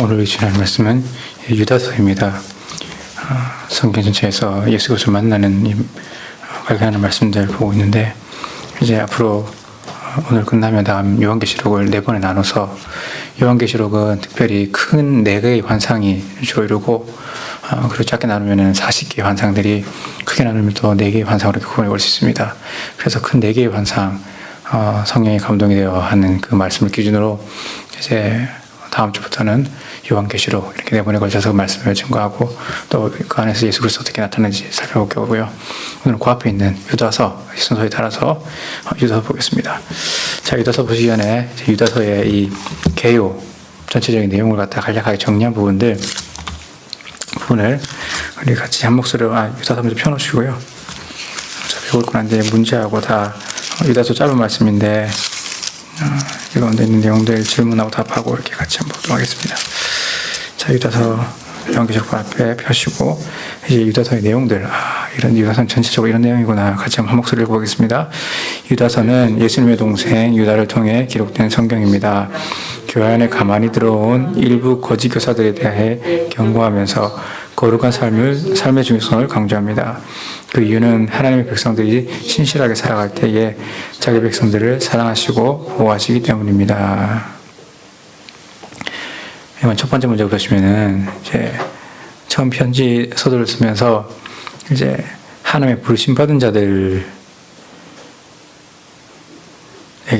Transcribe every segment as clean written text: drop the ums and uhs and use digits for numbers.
오늘 주는 말씀은 유다서입니다. 성경 전체에서 예수 그리스도를 만나는 발견하는 말씀들 보고 있는데, 이제 앞으로 오늘 끝나면 다음 요한계시록을 4번에 나눠서, 요한계시록은 특별히 큰 4개의 환상이 주로 이루고, 그리고 작게 나누면 40개의 환상들이, 크게 나누면 또 4개의 환상으로 구분해 볼 수 있습니다. 그래서 큰 4개의 환상, 성령이 감동이 되어 하는 그 말씀을 기준으로 이제 다음 주부터는 요한계시록 이렇게 4번에 걸쳐서 말씀을 증거하고, 또 그 안에서 예수 그리스도 어떻게 나타나는지 살펴볼 거고요. 오늘은 그 앞에 있는 유다서 순서에 따라서 유다서 보겠습니다. 자, 유다서 보시기 전에 유다서의 이 개요 전체적인 내용을 갖다 간략하게 정리한 부분을 우리 같이 한 목소리로 유다서 먼저 펴놓으시고요. 자, 배울 건 한데 문제하고 다 유다서 짧은 말씀인데 이 가운데 있는 내용들 질문하고 답하고 이렇게 같이 한번 보도록 하겠습니다. 자, 유다서 요한계시록 앞에 펴시고, 이제 유다서의 내용들, 이런 유다서는 전체적으로 이런 내용이구나 같이 한번 한 목소리를 읽어보겠습니다. 유다서는 예수님의 동생 유다를 통해 기록된 성경입니다. 교회 안에 가만히 들어온 일부 거짓 교사들에 대해 경고하면서 거룩한 삶의 중요성을 강조합니다. 그 이유는 하나님의 백성들이 신실하게 살아갈 때에 자기 백성들을 사랑하시고 보호하시기 때문입니다. 이번 첫 번째 문제 보시면은 이제 처음 편지 서두를 쓰면서 이제 하나님의 부르심 받은 자들에게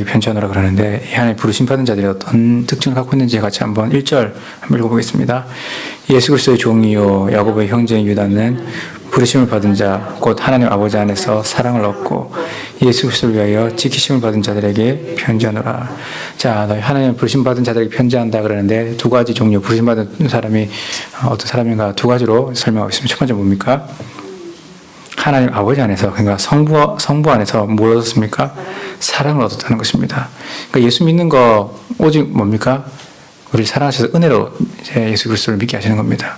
편지하노라 그러는데, 이 하나님의 부르심 받은 자들이 어떤 특징을 갖고 있는지 같이 한번 1절 한번 읽어보겠습니다. 예수 그리스도의 종이요 야고보의 형제인 유다는 부르심을 받은 자 곧 하나님 아버지 안에서 사랑을 얻고 예수 그리스도를 위하여 지키심을 받은 자들에게 편지하노라. 자, 너희 하나님 부르심 받은 자들에게 편지한다 그러는데, 두 가지 종류 부르심 받은 사람이 어떤 사람인가 두 가지로 설명하고 있습니다. 첫 번째 뭡니까? 하나님 아버지 안에서, 그러니까 성부 안에서 뭘 얻었습니까? 사랑을 얻었다는 것입니다. 그러니까 예수 믿는 거 오직 뭡니까? 우리 사랑하셔서 은혜로 이제 예수 그리스도를 믿게 하시는 겁니다.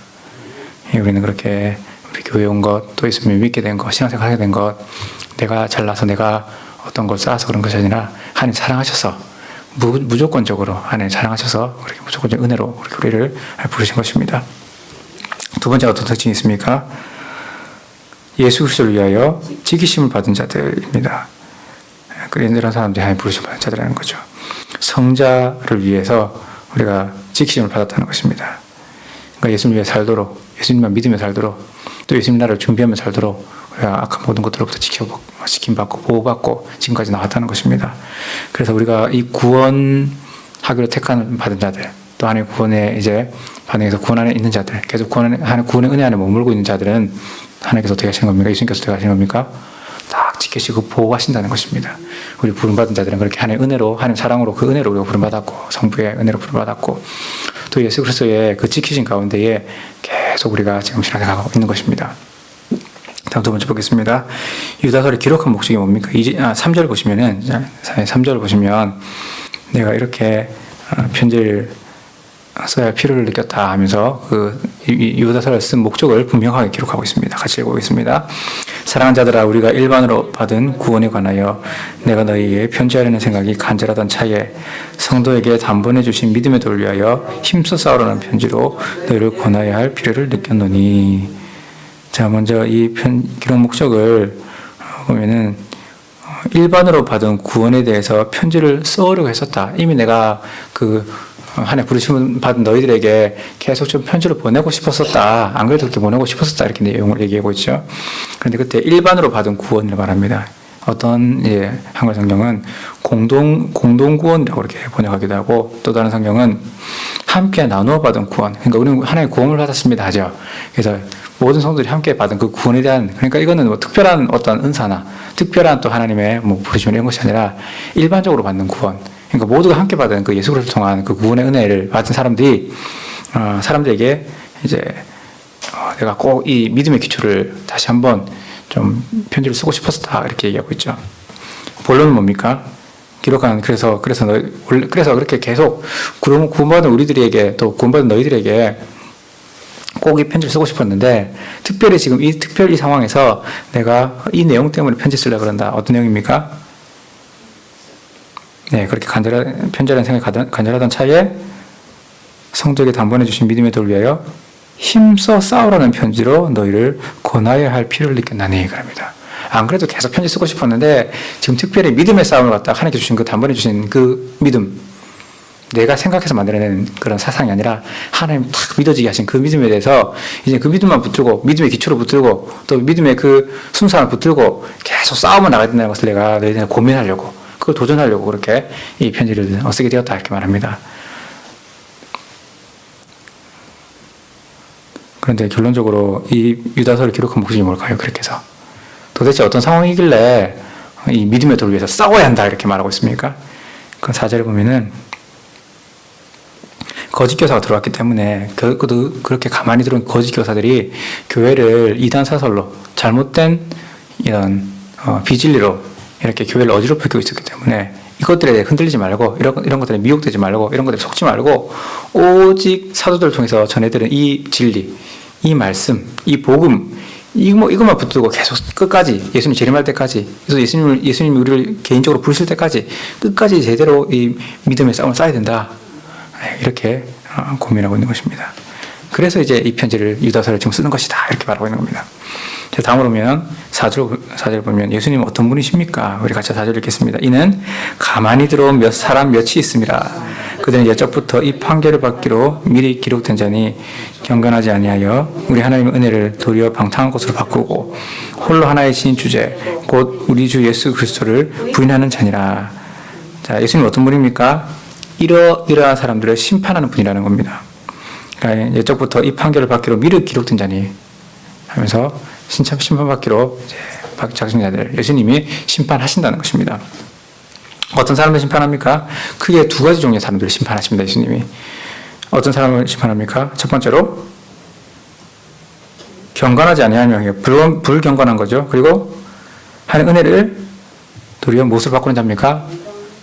우리는 그렇게 우리 교회 온 것, 또 예수님을 믿게 된 것, 신앙생활 하게 된 것, 내가 잘나서 내가 어떤 걸 쌓아서 그런 것이 아니라 하나님 사랑하셔서 무조건적으로 하나님 사랑하셔서 그렇게 무조건적 은혜로 우리를 부르신 것입니다. 두 번째가 어떤 특징이 있습니까? 예수 그리스도를 위하여 지키심을 받은 자들입니다. 이런 사람들이 하나님 부르심을 받은 자들이라는 거죠. 성자를 위해서 우리가 지키심을 받았다는 것입니다. 그러니까 예수님 위해 살도록, 예수님만 믿으며 살도록, 또 예수님 나라를 준비하며 살도록 우리가 악한 모든 것들로부터 지킴받고 보호받고 지금까지 나왔다는 것입니다. 그래서 우리가 이 구원하기로 택한 받은 자들, 또 하나님의 구원에 이제 반응해서 구원 안에 있는 자들, 계속 구원의 은혜 안에 머물고 있는 자들은 하나님께서 어떻게 하시는 겁니까? 예수님께서 어떻게 하시는 겁니까? 딱 지키시고 보호하신다는 것입니다. 우리 부름받은 자들은 그렇게 하나님의 은혜로, 하나님 사랑으로 그 은혜로 우리가 부름받았고, 성부의 은혜로 부름받았고, 또 예수 그리스도의 그 지키신 가운데에 계속 우리가 지금 신앙생활하고 있는 것입니다. 다음 두 번째 보겠습니다. 유다서를 기록한 목적이 뭡니까? 3절 보시면은, 3절 보시면 내가 이렇게 편지를 써야 할 필요를 느꼈다 하면서 그 유다서를 쓴 목적을 분명하게 기록하고 있습니다. 같이 읽어보겠습니다. 사랑하는 자들아, 우리가 일반으로 받은 구원에 관하여 내가 너희에게 편지하려는 생각이 간절하던 차에 성도에게 단번에 주신 믿음의 도를 위하여 힘써 싸우라는 편지로 너희를 권하여야 할 필요를 느꼈노니. 자, 먼저 이 기록 목적을 보면은 일반으로 받은 구원에 대해서 편지를 써오려고 했었다. 이미 내가 하나님 부르심을 받은 너희들에게 계속 좀 편지를 보내고 싶었었다. 안 그래도 그렇게 보내고 싶었었다. 이렇게 내용을 얘기하고 있죠. 그런데 그때 일반으로 받은 구원을 말합니다. 어떤 한글 성경은 공동 구원이라고 이렇게 번역하기도 하고, 또 다른 성경은 함께 나누어 받은 구원. 그러니까 우리는 하나님의 구원을 받았습니다 하죠. 그래서 모든 성도들이 함께 받은 그 구원에 대한, 그러니까 이거는 뭐 특별한 어떤 은사나 특별한 또 하나님의 부르심 이런 것이 아니라 일반적으로 받는 구원. 그러니까 모두가 함께 받은 그 예수 그리스도를 통한 그 구원의 은혜를 받은 사람들에게 이제 내가 꼭 이 믿음의 기초를 다시 한번 좀 편지를 쓰고 싶었다 이렇게 얘기하고 있죠. 본론은 뭡니까? 기록한 그래서 그렇게 계속 구원받은 우리들에게, 또 구원받은 너희들에게 꼭 이 편지를 쓰고 싶었는데, 특별히 지금 이 상황에서 내가 이 내용 때문에 편지 쓰려고 그런다. 어떤 내용입니까? 네, 그렇게 편지라는 생각이 간절하던 차에 성도에게 당번해 주신 믿음의 도를 위하여 힘써 싸우라는 편지로 너희를 권하여야 할 필요를 느꼈나니 그럽니다. 안 그래도 계속 편지 쓰고 싶었는데 지금 특별히 믿음의 싸움을 갖다 하나님께 주신 그 단번에 주신 그 믿음, 내가 생각해서 만들어낸 그런 사상이 아니라 하나님 딱 믿어지게 하신 그 믿음에 대해서 이제 그 믿음만 붙들고 믿음의 기초로 붙들고 또 믿음의 그 순수함을 붙들고 계속 싸움을 나가야 된다는 것을 내가 너희들 고민하려고 그걸 도전하려고 그렇게 이 편지를 쓰게 되었다 이렇게 말합니다. 그런데 결론적으로 이 유다서를 기록한 목적이 뭘까요? 그렇게 해서 도대체 어떤 상황이길래 이 믿음의 도를 위해서 싸워야 한다 이렇게 말하고 있습니까? 그 4절에 보면은 거짓 교사가 들어왔기 때문에 그렇게 가만히 들어온 거짓 교사들이 교회를 이단 사설로 잘못된 이런 비진리로 이렇게 교회를 어지럽히고 있었기 때문에 이것들에 대해 흔들리지 말고 이런 것들에 미혹되지 말고 이런 것들에 속지 말고 오직 사도들을 통해서 전해드린 이 진리, 이 말씀, 이 복음 이것만 붙들고 계속 끝까지 예수님 재림할 때까지 그래서 예수님이 우리를 개인적으로 부르실 때까지 끝까지 제대로 이 믿음의 싸움을 쌓아야 된다. 이렇게 고민하고 있는 것입니다. 그래서 이제 이 편지를 유다서를 지금 쓰는 것이다 이렇게 말하고 있는 겁니다. 다음으로 보면 4절 보면 예수님 어떤 분이십니까? 우리 같이 4절 읽겠습니다. 이는 가만히 들어온 몇 사람 몇이 있습니다. 그들은 옛적부터 이 판결을 받기로 미리 기록된 자니 경건하지 아니하여 우리 하나님의 은혜를 도리어 방탕한 것으로 바꾸고 홀로 하나이신 주제 곧 우리 주 예수 그리스도를 부인하는 자니라. 자, 예수님 어떤 분입니까? 이러한 사람들을 심판하는 분이라는 겁니다. 그러니까 옛적부터 이 판결을 받기로 미리 기록된 자니 하면서 심판받기로 작성자들 예수님이 심판하신다는 것입니다. 어떤 사람을 심판합니까? 크게 두 가지 종류의 사람들을 심판하십니다. 예수님이 어떤 사람을 심판합니까? 첫 번째로 경건하지 아니하며 불경건한 거죠. 그리고 하는 은혜를 도리어 무엇으로 바꾸는 자입니까?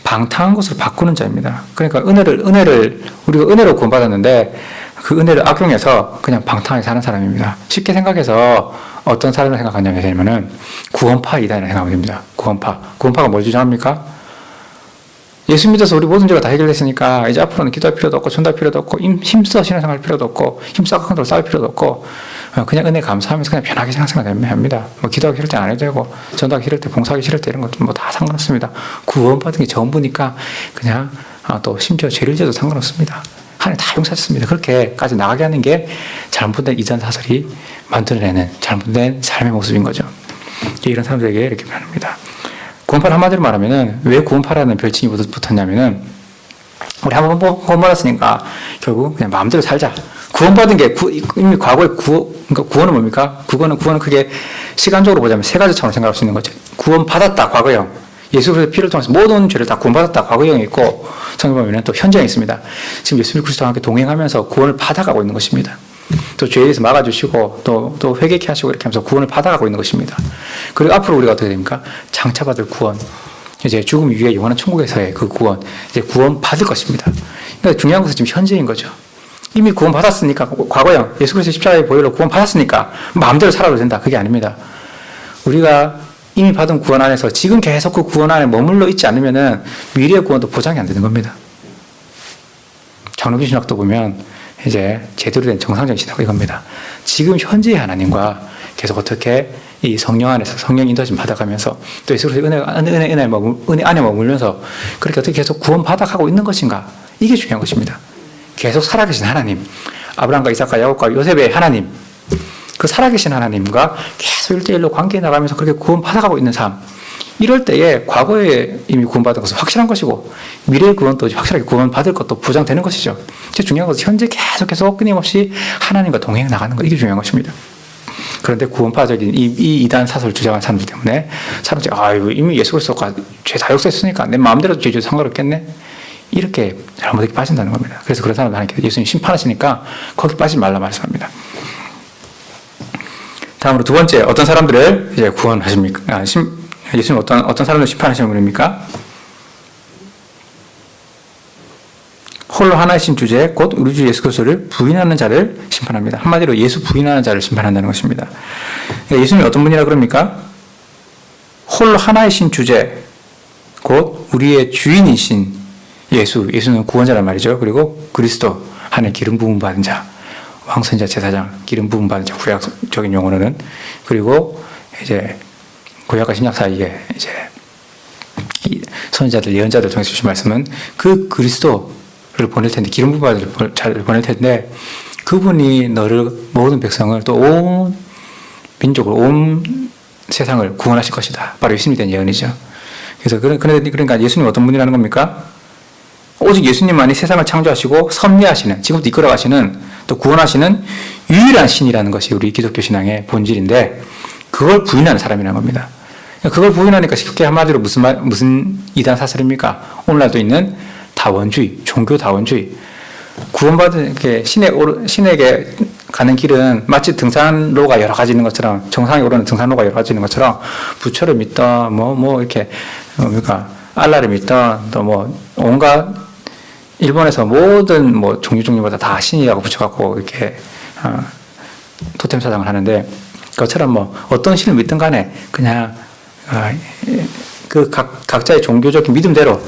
방탕한 것으로 바꾸는 자입니다. 그러니까 우리가 은혜로 구원받았는데 그 은혜를 악용해서 그냥 방탕하게 사는 사람입니다. 쉽게 생각해서 어떤 사람을 생각하냐면은 구원파 이단이라고 생각하면 됩니다. 구원파가 뭘 주장합니까? 예수 믿어서 우리 모든 죄가 다 해결됐으니까 이제 앞으로는 기도할 필요도 없고 전도할 필요도 없고 힘써 신앙생활 필요도 없고 힘써 악한 것으로 싸울 필요도 없고 그냥 은혜 감사하면서 그냥 편하게 신앙생활 합니다. 뭐 기도하기 싫을 때 안 해도 되고 전도하기 싫을 때 봉사하기 싫을 때 이런 것도 뭐 다 상관없습니다. 구원받은 게 전부니까 그냥 또 심지어 죄를 져도 상관없습니다. 하나님 다 용서했습니다. 그렇게까지 나가게 하는 게 잘못된 이단 사설이 만들어내는 잘못된 삶의 모습인 거죠. 이런 사람들에게 이렇게 표현합니다. 구원파를 한마디로 말하면은 왜 구원파라는 별칭이 붙었냐면은 우리 한번 구원받았으니까 결국 그냥 마음대로 살자. 구원받은 게 이미 과거에 그러니까 구원은 뭡니까? 구원은 크게 시간적으로 보자면 세 가지 차원으로 생각할 수 있는 거죠. 구원받았다 과거형. 예수 그리스도의 피를 통해서 모든 죄를 다 구원받았다 과거형이 있고 성경 보면 또 현재형이 있습니다. 지금 예수 그리스도와 함께 동행하면서 구원을 받아가고 있는 것입니다. 또 죄에 대해서 막아주시고 또 회개케 하시고 이렇게 하면서 구원을 받아가고 있는 것입니다. 그리고 앞으로 우리가 어떻게 됩니까? 장차받을 구원, 이제 죽음 이후에 영원한 천국에서의 그 구원, 이제 구원 받을 것입니다. 그러니까 중요한 것은 지금 현재인 거죠. 이미 구원 받았으니까 과거형 예수 그리스도 십자가의 보혈로 구원 받았으니까 마음대로 살아도 된다. 그게 아닙니다. 우리가 이미 받은 구원 안에서 지금 계속 그 구원 안에 머물러 있지 않으면은 미래의 구원도 보장이 안 되는 겁니다. 장로교 신학도 보면 이제 제대로 된 정상적인 신학은 이겁니다. 지금 현재의 하나님과 계속 어떻게 이 성령 안에서 성령 인도심 받아가면서 또 예수 그리스도의 은혜 안에 머물면서 그렇게 어떻게 계속 구원 받아가고 있는 것인가? 이게 중요한 것입니다. 계속 살아계신 하나님, 아브라함과 이삭과 야곱과 요셉의 하나님, 그 살아계신 하나님과 계속 1대1로 관계해 나가면서 그렇게 구원 받아가고 있는 삶. 이럴 때에 과거에 이미 구원받은 것은 확실한 것이고 미래의 구원도 확실하게 구원받을 것도 보장되는 것이죠. 제일 중요한 것은 현재 계속해서 끊임없이 하나님과 동행해 나가는 것. 이게 중요한 것입니다. 그런데 구원파적인 이 이단 사설 주장한 사람들 때문에 사람들이 이미 예수 그리스도가 죄 다 역사했으니까 내 마음대로 죄도 상관없겠네. 이렇게 잘못하게 빠진다는 겁니다. 그래서 그런 사람들 하나님께서 예수님 심판하시니까 거기 빠지지 말라 말씀합니다. 다음으로 두 번째, 어떤 사람들을 이제 구원하십니까? 예수님 어떤 사람을 심판하시는 분입니까? 홀로 하나이신 주제, 곧 우리 주 예수 그리스도를 부인하는 자를 심판합니다. 한마디로 예수 부인하는 자를 심판한다는 것입니다. 그러니까 예수님이 어떤 분이라 그럽니까? 홀로 하나이신 주제, 곧 우리의 주인이신 예수는 구원자란 말이죠. 그리고 그리스도, 하나님 기름 부음 받은 자, 왕선자 제사장, 기름 부음 받은 자, 구약적인 용어로는. 그리고 이제 구약과 신약 사이에 이제 선지자들, 예언자들 통해서 주신 말씀은 그 그리스도를 보낼 텐데, 기름 부음 받은 자를 보낼 텐데, 그분이 너를, 모든 백성을, 또 온 민족을, 온 세상을 구원하실 것이다. 바로 예수님이 된 예언이죠. 그래서 그러니까 예수님 어떤 분이라는 겁니까? 오직 예수님만이 세상을 창조하시고 섭리하시는, 지금도 이끌어가시는, 또 구원하시는 유일한 신이라는 것이 우리 기독교 신앙의 본질인데, 그걸 부인하는 사람이라는 겁니다. 그걸 부인하니까 쉽게 한마디로 무슨 이단 사설입니까? 오늘날도 있는 다원주의, 종교 다원주의. 구원받은 신에게 가는 길은 마치 등산로가 여러 가지 있는 것처럼, 정상에 오르는 등산로가 여러 가지 있는 것처럼, 부처를 믿던, 이렇게, 알라를 믿던, 또 온갖, 일본에서 모든 종류마다 다 신이라고 붙여갖고, 이렇게, 토템 사상을 하는데, 그것처럼 어떤 신을 믿든 간에, 그냥, 각자의 종교적인 믿음대로,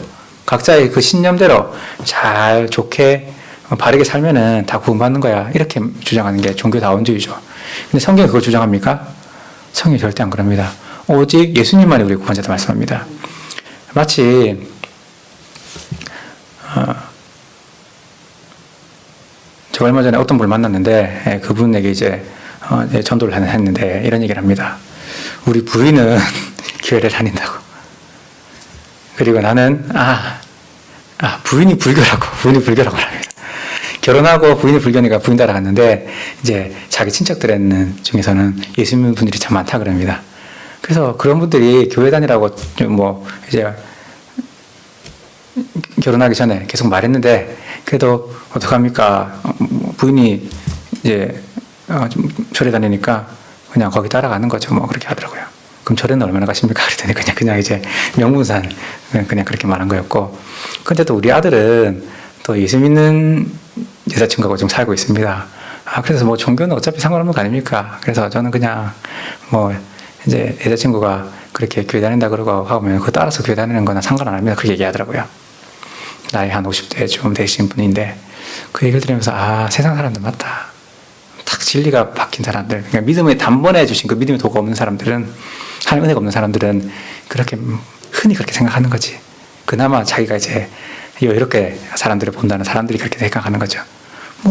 각자의 그 신념대로 잘 좋게 바르게 살면은 다 구원받는 거야. 이렇게 주장하는 게 종교다원주의죠. 근데 성경이 그걸 주장합니까? 성경이 절대 안 그럽니다. 오직 예수님만이 우리 구원자다 말씀합니다. 마치 제가 얼마 전에 어떤 분을 만났는데 그분에게 이제 전도를 했는데 이런 얘기를 합니다. 우리 부인은 교회를 다닌다고. 그리고 나는 부인이 불교라고 합니다. 결혼하고 부인이 불교니까 부인 따라갔는데 이제 자기 친척들에는 중에서는 예수 믿는 분들이 참 많다 그럽니다. 그래서 그런 분들이 교회 다니라고 이제 결혼하기 전에 계속 말했는데 그래도 어떡합니까? 부인이 이제 좀 절에 다니니까 그냥 거기 따라가는 거죠. 그렇게 하더라고요. 그럼 절에는 얼마나 가십니까? 그랬더니 그냥 이제 명문산 그냥 그렇게 말한 거였고. 근데 또 우리 아들은 또 예수 믿는 여자친구하고 좀 살고 있습니다. 그래서 종교는 어차피 상관없는 거 아닙니까? 그래서 저는 그냥 이제 여자친구가 그렇게 교회 다닌다 그러고 하면 그거 따라서 교회 다니는 거나 상관 안 합니다. 그렇게 얘기하더라고요. 나이 한 50대 좀 되신 분인데 그 얘기를 들으면서 세상 사람들 맞다. 딱 진리가 박힌 사람들, 그러니까 믿음의 단번에 주신 그 믿음의 도가 없는 사람들은, 하나님 은혜가 없는 사람들은 그렇게 흔히 그렇게 생각하는 거지. 그나마 자기가 이제 이렇게 사람들을 본다는 사람들이 그렇게 생각하는 거죠.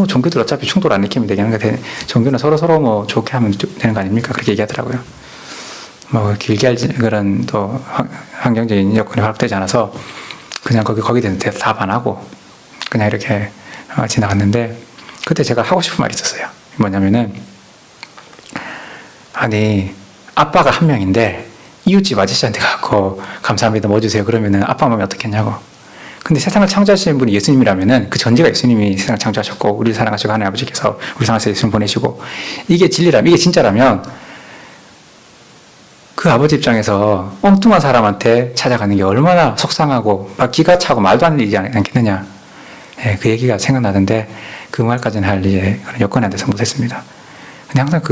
종교들 어차피 충돌 안 일으키면 되는 거 종교는 서로 좋게 하면 되는 거 아닙니까? 그렇게 얘기하더라고요. 길게 할 그런 또 환경적인 여건이 허락되지 않아서 그냥 거기 대해서 답 안 하고 그냥 이렇게 지나갔는데 그때 제가 하고 싶은 말이 있었어요. 뭐냐면은 아빠가 한 명인데 이웃집 아저씨한테 가고 감사합니다 주세요 그러면은 아빠 마음이 어떻겠냐고. 근데 세상을 창조하시는 분이 예수님이라면은 그 전제가 예수님이 세상을 창조하셨고 우리를 사랑하시고 하나님 아버지께서 우리 상에서 예수님 보내시고 이게 진리라면, 이게 진짜라면 그 아버지 입장에서 엉뚱한 사람한테 찾아가는 게 얼마나 속상하고 막 기가 차고 말도 안 되는 일이지 않겠느냐. 그 얘기가 생각나던데 그 말까지는 할 그런 여건이 안 돼서 못했습니다. 근데 항상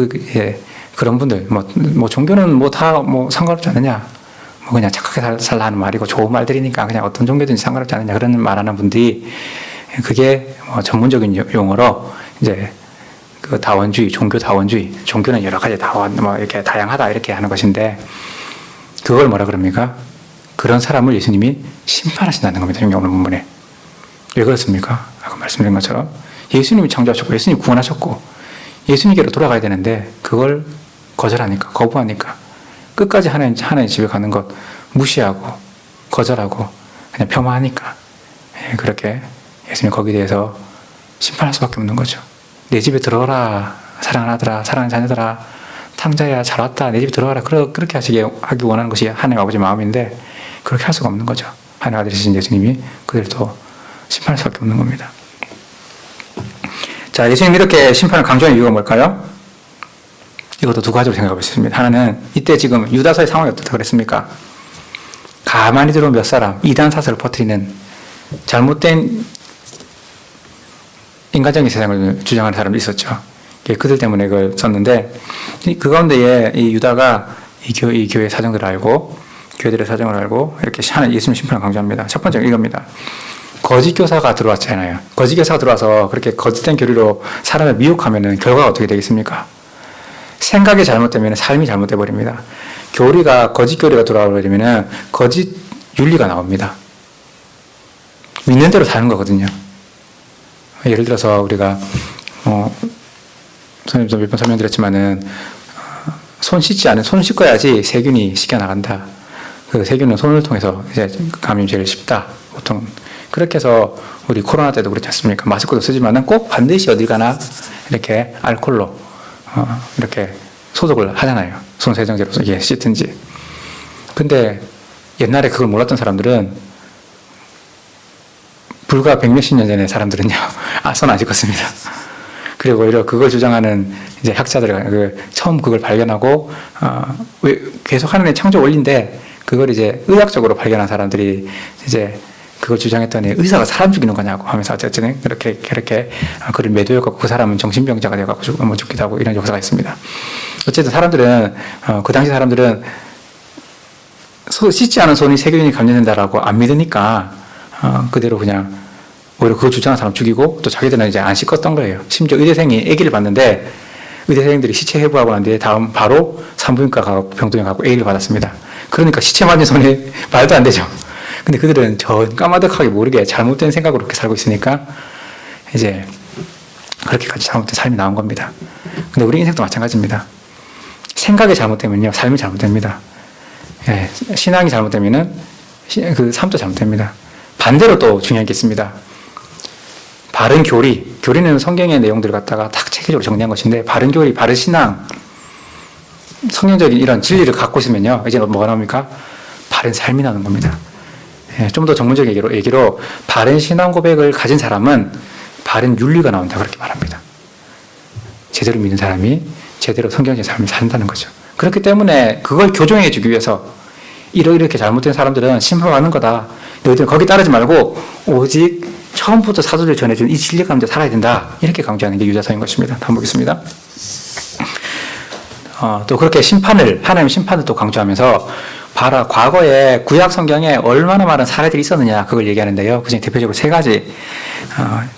그런 분들 종교는 다 상관없지 않느냐. 그냥 착하게 살라 하는 말이고 좋은 말들이니까 그냥 어떤 종교든지 상관없지 않느냐 그런 말하는 분들이 그게 전문적인 용어로 이제 그 다원주의, 종교 다원주의, 종교는 여러 가지 이렇게 다양하다 이렇게 하는 것인데 그걸 뭐라 그럽니까? 그런 사람을 예수님이 심판하신다는 겁니다. 여기 오는 본문에. 왜 그렇습니까? 아까 말씀드린 것처럼 예수님이 창조하셨고 예수님이 구원하셨고 예수님께로 돌아가야 되는데 그걸 거절하니까, 거부하니까 끝까지 하나님 집에 가는 것 무시하고 거절하고 그냥 폄하하니까 그렇게 예수님이 거기에 대해서 심판할 수밖에 없는 거죠. 내 집에 들어오라 사랑하는 아들아, 사랑하는 자녀들아, 탕자야 잘 왔다 내 집에 들어와라. 그렇게 하기 원하는 것이 하나님 아버지 마음인데 그렇게 할 수가 없는 거죠. 하나님 아들이신 예수님이 그들을 또 심판할 수밖에 없는 겁니다. 자, 예수님이 이렇게 심판을 강조하는 이유가 뭘까요? 이것도 두 가지로 생각하고 있습니다. 하나는 이때 지금 유다서의 상황이 어떻다 그랬습니까? 가만히 들어온 몇 사람, 이단 사설을 퍼뜨리는 잘못된 인간적인 세상을 주장하는 사람이 있었죠. 그들 때문에 그걸 썼는데 그 가운데에 이 유다가 이 교회 사정들을 알고 교회들의 사정을 알고 이렇게 예수님 심판을 강조합니다. 첫 번째는 이겁니다. 거짓 교사가 들어왔잖아요. 거짓 교사가 들어와서 그렇게 거짓된 교리로 사람을 미혹하면은 결과가 어떻게 되겠습니까? 생각이 잘못되면 삶이 잘못돼 버립니다. 거짓 교리가 들어와 버리면은 거짓 윤리가 나옵니다. 믿는 대로 사는 거거든요. 예를 들어서 우리가 선생님도 몇 번 설명드렸지만은 손 씻어야지 세균이 씻겨나간다. 그 세균은 손을 통해서 이제 감염이 제일 쉽다. 보통 그렇게 해서 우리 코로나 때도 그렇지 않습니까? 마스크도 쓰지만은 꼭 반드시 어딜 가나 이렇게 알코올로 이렇게 소독을 하잖아요. 손 세정제로 이게 씻든지. 근데 옛날에 그걸 몰랐던 사람들은 불과 백몇십 년 전에 사람들은요, 손 안 씻었습니다. 그리고 오히려 그걸 주장하는 이제 학자들, 처음 그걸 발견하고, 계속 하는 게 창조 원리인데, 그걸 이제 의학적으로 발견한 사람들이 이제 그걸 주장했더니 의사가 사람 죽이는 거냐고 하면서 어쨌든 그렇게 그를 매도해갖고 그 사람은 정신병자가 되어갖고 죽기도 하고 이런 역사가 있습니다. 어쨌든 사람들은, 그 당시 사람들은 씻지 않은 손이 세균이 감염된다라고 안 믿으니까, 그대로 그냥 오히려 그거 주장하는 사람 죽이고 또 자기들은 이제 안 씻었던 거예요. 심지어 의대생이 아기를 봤는데 의대생들이 시체 해부하고 난 뒤에 다음 바로 산부인과 가고 병동에 가고 아기를 받았습니다. 그러니까 시체 맞은 손이 말도 안 되죠. 근데 그들은 저 까마득하게 모르게 잘못된 생각으로 그렇게 살고 있으니까 이제 그렇게까지 잘못된 삶이 나온 겁니다. 근데 우리 인생도 마찬가지입니다. 생각이 잘못되면요, 삶이 잘못됩니다. 예, 신앙이 잘못되면은 그 삶도 잘못됩니다. 반대로 또 중요한 게 있습니다. 바른 교리는 성경의 내용들을 갖다가 딱 체계적으로 정리한 것인데, 바른 교리, 바른 신앙, 성경적인 이런 진리를 갖고 있으면요, 이제 뭐가 나옵니까? 바른 삶이 나오는 겁니다. 예, 좀 더 전문적인 얘기로 바른 신앙 고백을 가진 사람은 바른 윤리가 나온다, 그렇게 말합니다. 제대로 믿는 사람이 제대로 성경적인 삶을 산다는 거죠. 그렇기 때문에 그걸 교정해 주기 위해서 이렇게 잘못된 사람들은 심판받는 거다. 너희들 거기 따르지 말고 오직 처음부터 사도를 전해준 이 진리 가운데 살아야 된다. 이렇게 강조하는 게 유다서인 것입니다. 다음 보겠습니다. 또 그렇게 하나님의 심판을 또 강조하면서 봐라, 과거에 구약 성경에 얼마나 많은 사례들이 있었느냐, 그걸 얘기하는데요. 그중에 대표적으로 세 가지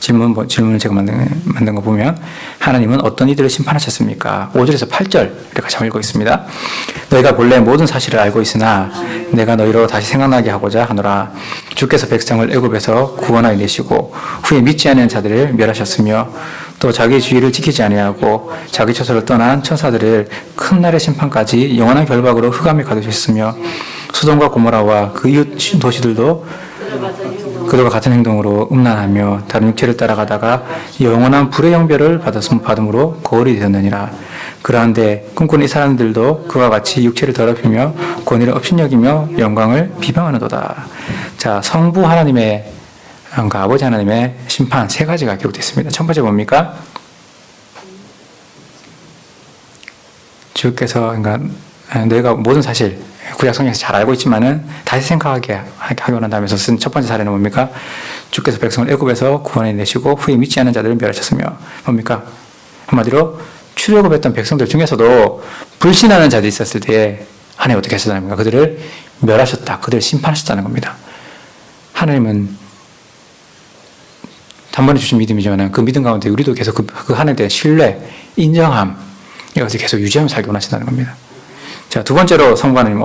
질문을 제가 만든 거 보면, 하나님은 어떤 이들을 심판하셨습니까? 5절에서 8절 이렇게 같이 읽고 있습니다. 너희가 본래 모든 사실을 알고 있으나 내가 너희로 다시 생각나게 하고자 하노라. 주께서 백성을 애굽에서 구원하여 내시고 후에 믿지 않는 자들을 멸하셨으며 또 자기 주의를 지키지 아니하고 자기 처소를 떠난 천사들을 큰 날의 심판까지 영원한 결박으로 흑암에 가두셨으며 소돔과 고모라와 그 이웃 도시들도 그들과 같은 행동으로 음란하며 다른 육체를 따라가다가 영원한 불의 형벌을 받음으로 거울이 되었느니라. 그러한데 꿈꾸는 이 사람들도 그와 같이 육체를 더럽히며 권위를 업신여기며 영광을 비방하는도다. 자, 성부 하나님의 아버지 하나님의 심판 세 가지가 기록되어 있습니다. 첫 번째 뭡니까? 주께서, 너희가 모든 사실 구약 성경에서 잘 알고 있지만은 다시 생각하게 하기 원한다면서 쓴 첫 번째 사례는 뭡니까? 주께서 백성을 애굽에서 구원해 내시고 후에 믿지 않는 자들을 멸하셨으며, 뭡니까? 한마디로 출애굽했던 백성들 중에서도 불신하는 자들이 있었을 때에 하나님 어떻게 하셨다는 겁니까? 그들을 멸하셨다. 그들을 심판하셨다는 겁니다. 하나님은 단번에 주신 믿음이지만 그 믿음 가운데 우리도 계속 그 하나님에 대한 신뢰, 인정함, 이것을 계속 유지하면서 살기 원하신다는 겁니다. 자, 두 번째로 성부 하나님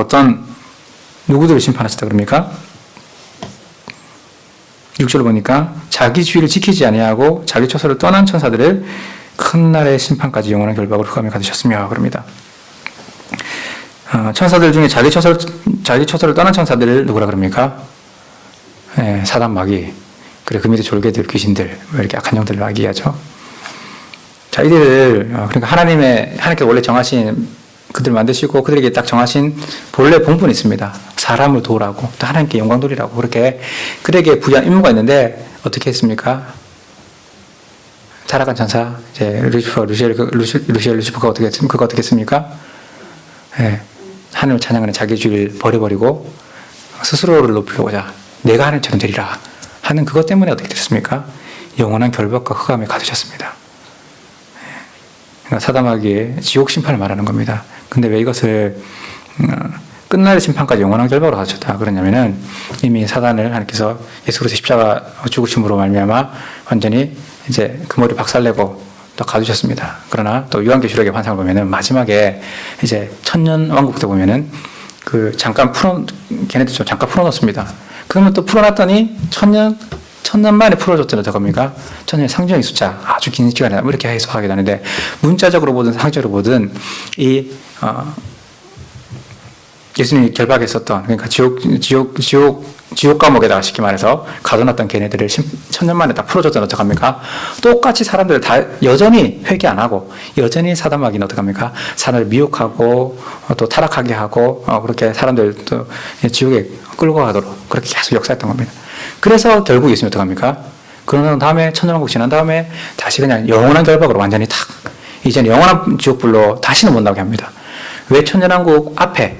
누구들을 심판하셨다 그럽니까? 6절을 보니까 자기 주의를 지키지 아니하고 자기 처소를 떠난 천사들을 큰 날의 심판까지 영원한 결박으로 흑암에 가두셨으며 그럽니다. 천사들 중에 자기 처소를 떠난 천사들을 누구라 그럽니까? 사단 마귀, 그리고 그 밑에 졸개들, 귀신들, 이렇게 악한 영들을 마귀하죠. 자, 이들을 그러니까 하나님께서 원래 정하신, 그들 만드시고 그들에게 딱 정하신 본래 본분이 있습니다. 사람을 도우라고, 또 하나님께 영광 돌리라고, 그렇게 그들에게 부여한 임무가 있는데 어떻게 했습니까? 타락한 천사, 이제 루시퍼가 어떻게 했습니까? 하나님을 찬양하는 자기 주의를 버려버리고 스스로를 높이고자 내가 하나님처럼 되리라 하는 그것 때문에 어떻게 됐습니까? 영원한 결박과 흑암에 가두셨습니다. 그러니까 사단마귀의 지옥 심판을 말하는 겁니다. 근데 왜 이것을 끝날 심판까지 영원한 결박으로 가르쳤다. 그러냐면은 이미 사단을 하나님께서 예수 그리스도 십자가 죽으심으로 말미암아 완전히 이제 그 머리 박살내고 또 가두셨습니다. 그러나 또 요한계시록의 환상을 보면은 마지막에 이제 천년 왕국 때 보면은 그 잠깐 걔네들 좀 잠깐 풀어놓습니다. 그러면 또 풀어놨더니 천년 만에 풀어줬더니 어떡합니까? 천년의 상징의 숫자, 아주 긴 시간이다. 이렇게 해석하게 되는데, 문자적으로 보든 상징적으로 보든, 예수님이 결박했었던, 그러니까 지옥 감옥에다가 쉽게 말해서 가둬놨던 걔네들을 천년 만에 다 풀어줬더니 어떡합니까? 똑같이 사람들 다 여전히 회개 안 하고, 여전히 사단마귀는 어떡합니까? 사단을 미혹하고, 또 타락하게 하고, 그렇게 사람들 또 지옥에 끌고 가도록 그렇게 계속 역사했던 겁니다. 그래서 결국 예수님이 어떡합니까? 그러는 다음에 천년왕국 지난 다음에 다시 그냥 영원한 결박으로 완전히 탁, 이제는 영원한 지옥불로 다시는 못 나오게 합니다. 왜 천년왕국 앞에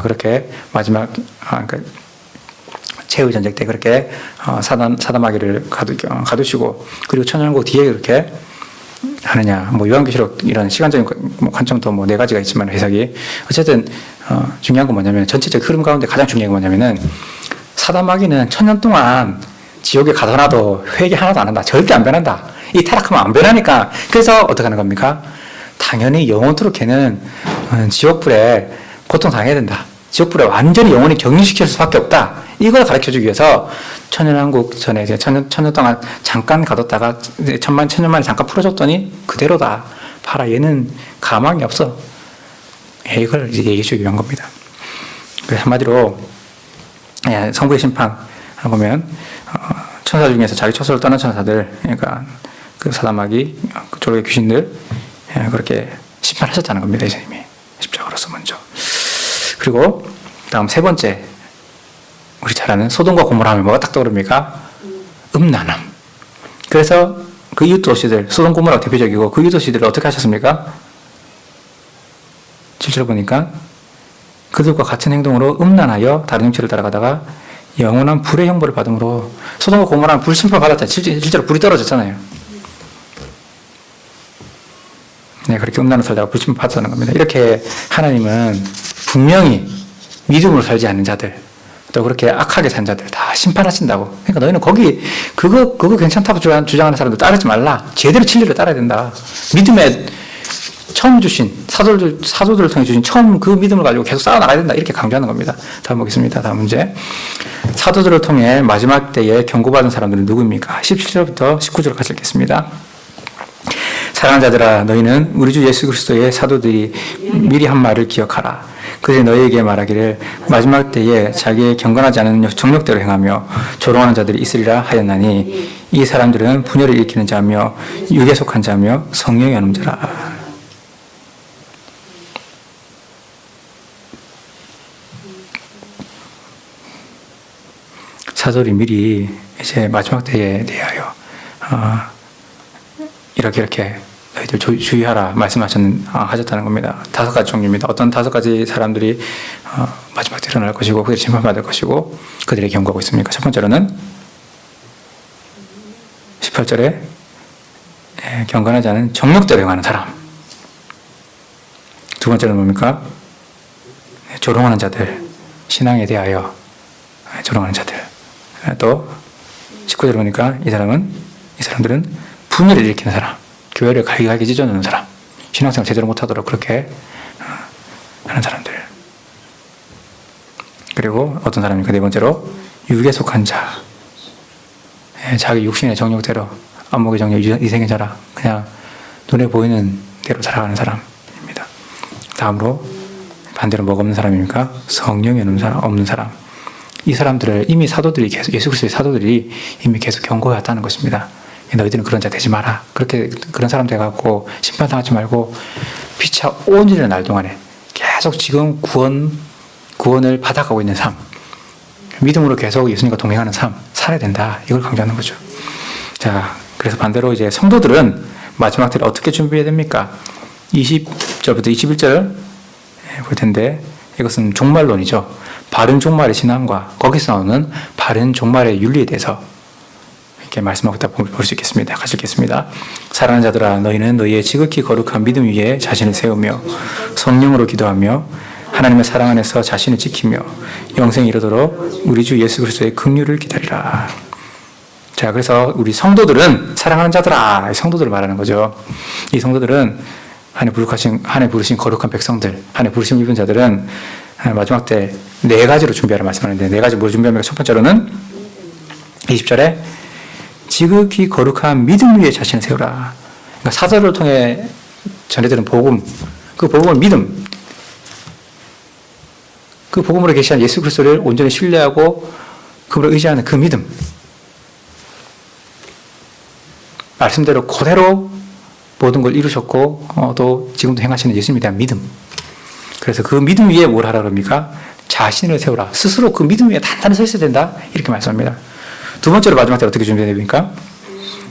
그렇게 마지막 그러니까 최후의 전쟁 때 그렇게 사단마귀를 가두시고, 그리고 천년왕국 뒤에 그렇게 하느냐? 뭐 요한계시록 이런 시간적인 관점도 뭐 4가지가 있지만 해석이 어쨌든 중요한 건 뭐냐면, 전체적 흐름 가운데 가장 중요한 건 뭐냐면은, 사단마귀는 천년 동안 지옥에 가둬놔도 회개 하나도 안 한다. 절대 안 변한다. 이 타락하면 안 변하니까. 그래서 어떻게 하는 겁니까? 당연히 영원토록 걔는 지옥불에 고통당해야 된다. 지옥불에 완전히 영원히 격리시킬 수밖에 없다. 이걸 가르쳐주기 위해서 천년왕국 전에 이제 천년 동안 잠깐 가뒀다가 천년 만에 잠깐 풀어줬더니 그대로다. 봐라, 얘는 가망이 없어. 이걸 이제 얘기해주기 위한 겁니다. 그래서 한마디로 성부의 심판 보면 천사 중에서 자기 처소를 떠난 천사들, 그러니까 그 사단마귀, 그 조력의 귀신들 그렇게 심판하셨다는 겁니다. 예수님이 십자가로서 먼저. 그리고 다음 세 번째, 우리 잘 아는 소돔과 고모라 하면 뭐가 딱 떠오릅니까? 음란함. 그래서 그 이웃 도시들, 소돔 고모라가 대표적이고, 그 이웃 도시들을 어떻게 하셨습니까? 7절 보니까 그들과 같은 행동으로 음란하여 다른 형체를 따라가다가 영원한 불의 형벌을 받음으로, 소돔과 고모라는 불심판 받았잖아요. 실제로 불이 떨어졌잖아요. 네, 그렇게 음란으로 살다가 불심판 받았다는 겁니다. 이렇게 하나님은 분명히 믿음으로 살지 않는 자들, 또 그렇게 악하게 산 자들 다 심판하신다고. 그러니까 너희는 그거 괜찮다고 주장하는 사람들 따르지 말라. 제대로 진리를 따라야 된다. 믿음에 처음 주신 사도들을 통해 주신 처음 그 믿음을 가지고 계속 쌓아나가야 된다. 이렇게 강조하는 겁니다. 다음 보겠습니다. 다음 문제. 사도들을 통해 마지막 때에 경고받은 사람들은 누구입니까? 17절부터 19절 같이 읽겠습니다. 사랑하는 자들아, 너희는 우리 주 예수 그리스도의 사도들이 미리 한 말을 기억하라. 그들이 너희에게 말하기를 마지막 때에 자기의 경건하지 않은 정욕대로 행하며 조롱하는 자들이 있으리라 하였나니, 이 사람들은 분열을 일으키는 자며 육에 속한 자며 성령이 없는 자라. 사도들이 미리 이제 마지막 때에 대하여 이렇게 너희들 주의하라 하셨다는 겁니다. 5가지 종류입니다. 어떤 5가지 사람들이 마지막 때 일어날 것이고 그들이 심판받을 것이고 그들에게 경고하고 있습니까? 첫 번째로는 18절에 경건하지 않은 정욕대로 행하는 사람. 두 번째는 뭡니까? 조롱하는 자들, 신앙에 대하여 조롱하는 자들. 또 19절에 보니까 이 사람들은 분열을 일으키는 사람, 교회를 갈기갈기 찢어놓는 사람, 신앙생활 제대로 못하도록 그렇게 하는 사람들. 그리고 어떤 사람입니까? 네 번째로 육에 속한 자, 자기 육신의 정욕대로 안목의 정욕, 이생의 자라 그냥 눈에 보이는 대로 살아가는 사람입니다. 다음으로 반대로 뭐가 없는 사람입니까? 성령이 없는 사람. 이 사람들을 이미 사도들이 계속, 예수 그리스도의 사도들이 이미 계속 경고해왔다는 것입니다. 너희들은 그런 자 되지 마라. 그런 사람 돼갖고 심판당하지 말고 피차 온전히 날 동안에 계속 지금 구원을 받아가고 있는 삶, 믿음으로 계속 예수님과 동행하는 삶 살아야 된다. 이걸 강조하는 거죠. 자, 그래서 반대로 이제 성도들은 마지막 때를 어떻게 준비해야 됩니까? 20절부터 21절 볼 텐데, 이것은 종말론이죠. 바른 종말의 신앙과 거기서 나오는 바른 종말의 윤리에 대해서 이렇게 말씀하고 있다 볼 수 있겠습니다. 같이 읽겠습니다. 사랑하는 자들아, 너희는 너희의 지극히 거룩한 믿음 위에 자신을 세우며 성령으로 기도하며 하나님의 사랑 안에서 자신을 지키며 영생에 이르도록 우리 주 예수 그리스도의 긍휼을 기다리라. 자, 그래서 우리 성도들은 사랑하는 자들아, 성도들을 말하는 거죠. 이 성도들은 하나님 부르신 거룩한 백성들, 하나님 부르심 입은 자들은 마지막 때 네 가지로 준비하라 말씀하는데, 네 가지 뭘 준비합니까? 첫 번째로는 20절에 지극히 거룩한 믿음 위에 자신을 세우라. 그러니까 사도를 통해 전해드린 복음, 그 복음을 믿음, 그 복음으로 계시한 예수 그리스도를 온전히 신뢰하고 그분을 의지하는 그 믿음, 말씀대로 그대로 모든 걸 이루셨고 또 지금도 행하시는 예수님에 대한 믿음. 그래서 그 믿음 위에 뭘 하라 그럽니까? 자신을 세우라. 스스로 그 믿음 위에 단단히 서 있어야 된다. 이렇게 말씀합니다. 두 번째로 마지막 때 어떻게 준비해야 됩니까?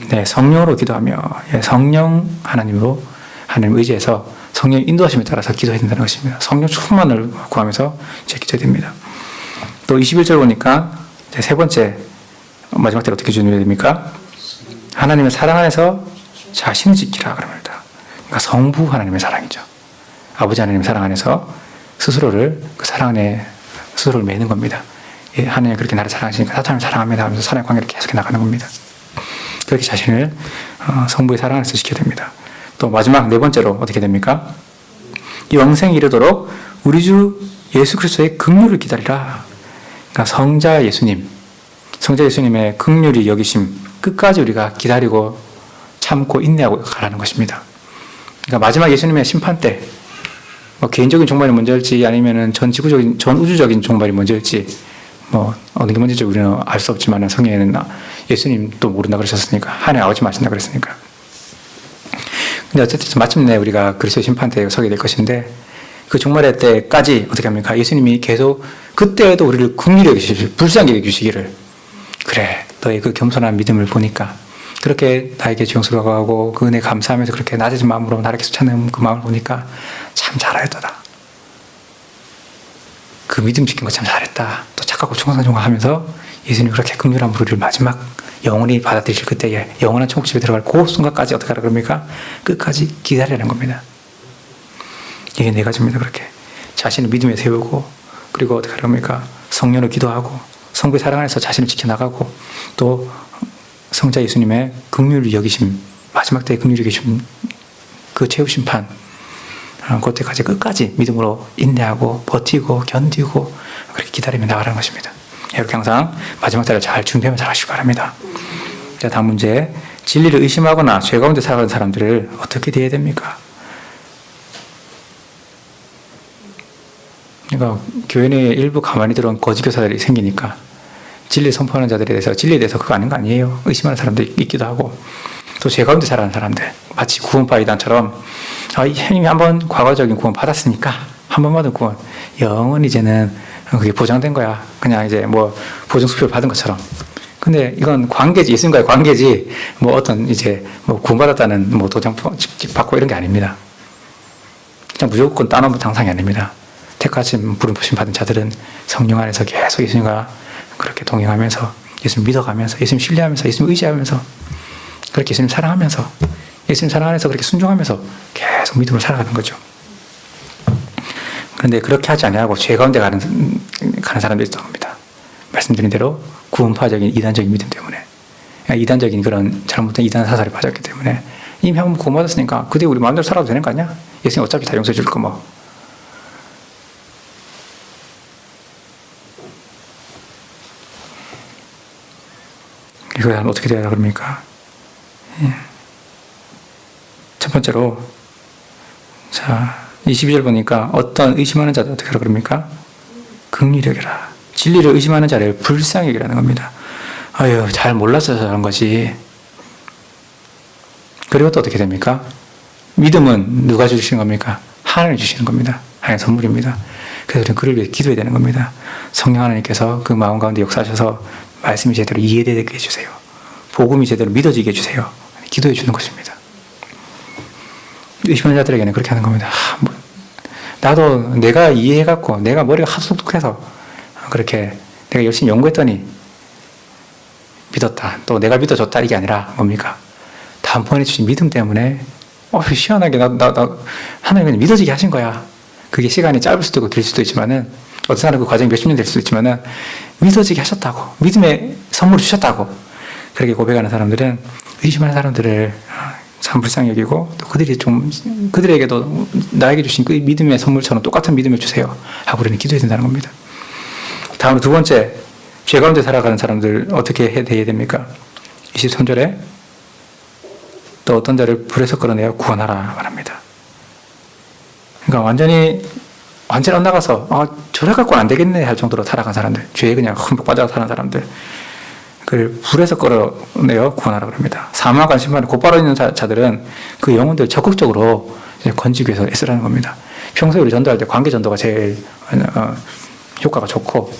네, 성령으로 기도하며 성령 하나님으로 하나님 의지해서 성령 인도하심에 따라서 기도해야 된다는 것입니다. 성령 충만을 구하면서 제 기도해야 됩니다. 또 21절 보니까 세 번째 마지막 때 어떻게 준비해야 됩니까? 하나님의 사랑 안에서 자신을 지키라 그럽니다. 그러니까 성부 하나님의 사랑이죠. 아버지 하나님의 사랑 안에서 스스로를 그 사랑 안에 스스로를 매는 겁니다. 예, 하나님 그렇게 나를 사랑하시니까 사탄을 사랑합니다 하면서 사랑의 관계를 계속 나가는 겁니다. 그렇게 자신을 성부의 사랑 안에서 지켜야 됩니다. 또 마지막 네 번째로 어떻게 됩니까? 영생에 이르도록 우리 주 예수 그리스도의 긍휼을 기다리라. 그러니까 성자 예수님의 긍휼이 여기심 끝까지 우리가 기다리고 참고 인내하고 가라는 것입니다. 그러니까 마지막 예수님의 심판 때 개인적인 종말이 먼저일지 아니면은 전 우주적인 종말이 먼저일지 어느 게 먼저일지 우리는 알 수 없지만 성경에는 예수님도 모른다 그러셨으니까 하나님 아버지 마신다 그랬으니까. 근데 어쨌든 마침내 우리가 그리스도의 심판 때에 서게 될 것인데 그 종말의 때까지 어떻게 합니까? 예수님이 계속 그때에도 우리를 긍휼히 여기시길, 불쌍히 여기시기를, 그래 너의 그 겸손한 믿음을 보니까 그렇게 나에게 지용스러워하고 그 은혜 감사하면서 그렇게 낮아진 마음으로 나를 계속 찾는 그 마음을 보니까 참 잘하였다. 그 믿음 지킨 거 참 잘했다. 또 착하고 충성하면서 예수님이 그렇게 긍휼한 우리를 마지막 영원히 받아들이실 그때에 영원한 천국집에 들어갈 그 순간까지 어떻게 하라 그럽니까? 끝까지 기다리라는 겁니다. 이게 네 가지입니다. 그렇게 자신을 믿음에 세우고 그리고 어떻게 하라 그럽니까? 성령으로 기도하고 성부의 사랑 안에서 자신을 지켜나가고 또 성자 예수님의 긍휼을 여기심, 마지막 때의 긍휼을 여기심, 그 최후 심판, 그때까지 끝까지 믿음으로 인내하고 버티고 견디고 그렇게 기다리며 나가라는 것입니다. 이렇게 항상 마지막 때를 잘 준비하면 잘 하시기 바랍니다. 자, 다음 문제. 진리를 의심하거나 죄 가운데 살아가는 사람들을 어떻게 대해야 됩니까? 그러니까 교회 내에 일부 가만히 들어온 거짓 교사들이 생기니까 진리를 선포하는 자들에 대해서 진리에 대해서 그거 아닌 거 아니에요. 의심하는 사람들이 있기도 하고 또 죄 가운데 살아가는 사람들 마치 구원파 이단처럼 형님이 한번 과거적인 구원 받았으니까 한 번 받은 구원 영원히 이제는 그게 보장된 거야. 그냥 이제 보증수표를 받은 것처럼. 근데 이건 관계지, 예수님과의 관계지 어떤 이제 구원받았다는 도장 받고 이런 게 아닙니다. 그냥 무조건 따놓은 당상이 아닙니다. 택하심 부름부심 받은 자들은 성령 안에서 계속 예수님과 그렇게 동행하면서 예수님 믿어가면서 예수님 신뢰하면서 예수님 의지하면서 그렇게 예수님 사랑하면서 예수님 사랑 안에서 그렇게 순종하면서 계속 믿음으로 살아가는 거죠. 그런데 그렇게 하지 않냐고 죄 가운데 가는 사람들이 있다고 합니다. 말씀드린 대로 구원파적인 이단적인 믿음 때문에 이단적인 그런 잘못된 이단 사살에 빠졌기 때문에 이미 한번 구원받았으니까 그대 우리 마음대로 살아도 되는 거 아니야? 예수님 어차피 다 용서해 줄 거 뭐. 이걸 어떻게 되라 그럽니까? 첫 번째로, 자, 22절 보니까 어떤 의심하는 자들 어떻게 하라 그럽니까? 긍휼히 여겨라. 진리를 의심하는 자를 불쌍히 여기라는 겁니다. 아유, 잘 몰라서 저런 거지. 그리고 또 어떻게 됩니까? 믿음은 누가 주시는 겁니까? 하나님이 주시는 겁니다. 하나님의 선물입니다. 그래서 우리는 그를 위해 기도해야 되는 겁니다. 성령 하나님께서 그 마음 가운데 역사하셔서 말씀이 제대로 이해되게 해주세요. 복음이 제대로 믿어지게 해주세요. 기도해 주는 것입니다. 의심하는 자들에게는 그렇게 하는 겁니다. 나도 내가 이해해갖고 내가 머리가 하도 똑똑해서 그렇게 내가 열심히 연구했더니 믿었다. 또 내가 믿어줬다. 이게 아니라 뭡니까? 다음번에 주신 믿음 때문에 시원하게 하나님이 믿어지게 하신 거야. 그게 시간이 짧을 수도 있고 길 수도 있지만은 어떤 사람은 그 과정이 몇십 년 될 수도 있지만은 믿어지게 하셨다고, 믿음의 선물을 주셨다고 그렇게 고백하는 사람들은 의심하는 사람들을 참 불쌍히 여기고, 또 그들에게도 나에게 주신 그 믿음의 선물처럼 똑같은 믿음을 주세요 하고 우리는 기도해야 된다는 겁니다. 다음으로 두 번째, 죄 가운데 살아가는 사람들 어떻게 대해야 됩니까? 23절에 또 어떤 자를 불에서 끌어내어 구원하라 말합니다. 그러니까 완전히 엇나가서 저래 갖고는 안 되겠네 할 정도로 살아간 사람들, 죄에 그냥 흠뻑 빠져 사는 사람들, 그를 불에서 끌어내어 구원하라 그럽니다. 사망과 심판에 곧바로 있는 자들은 그 영혼들 적극적으로 이제 건지기 위해서 애쓰라는 겁니다. 평소에 우리 전도할 때 관계 전도가 제일 효과가 좋고,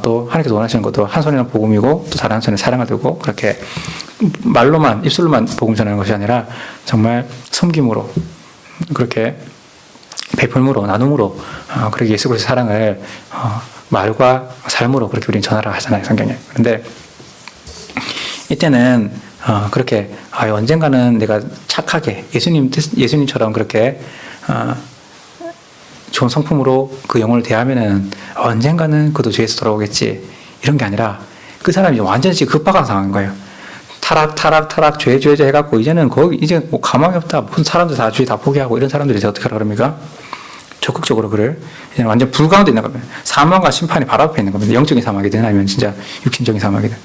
또 하나님께서 원하시는 것도 한 손에는 복음이고 또 다른 한 손에 사랑을 두고, 그렇게 말로만 입술로만 복음 전하는 것이 아니라 정말 섬김으로, 그렇게 베풀므로 나눔으로, 그렇게 예수 그리스도의 사랑을 말과 삶으로 그렇게 우리는 전하라 하잖아요, 성경에. 그런데 이때는 그렇게 언젠가는 내가 착하게 예수님처럼 그렇게 좋은 성품으로 그 영혼을 대하면은 언젠가는 그도 죄에서 돌아오겠지, 이런 게 아니라 그 사람이 완전히 지금 급박한 상황인 거예요. 타락 죄 해갖고 이제는 이제 뭐 가망이 없다, 무슨 사람들 다 죄 다 포기하고 이런 사람들이 이제 어떻게 하라 그럽니까? 적극적으로 그를 이제 완전 불 가운데 있는 겁니다. 사망과 심판이 바로 앞에 있는 겁니다. 영적인 사망이든 아니면 진짜 육신적인 사망이든.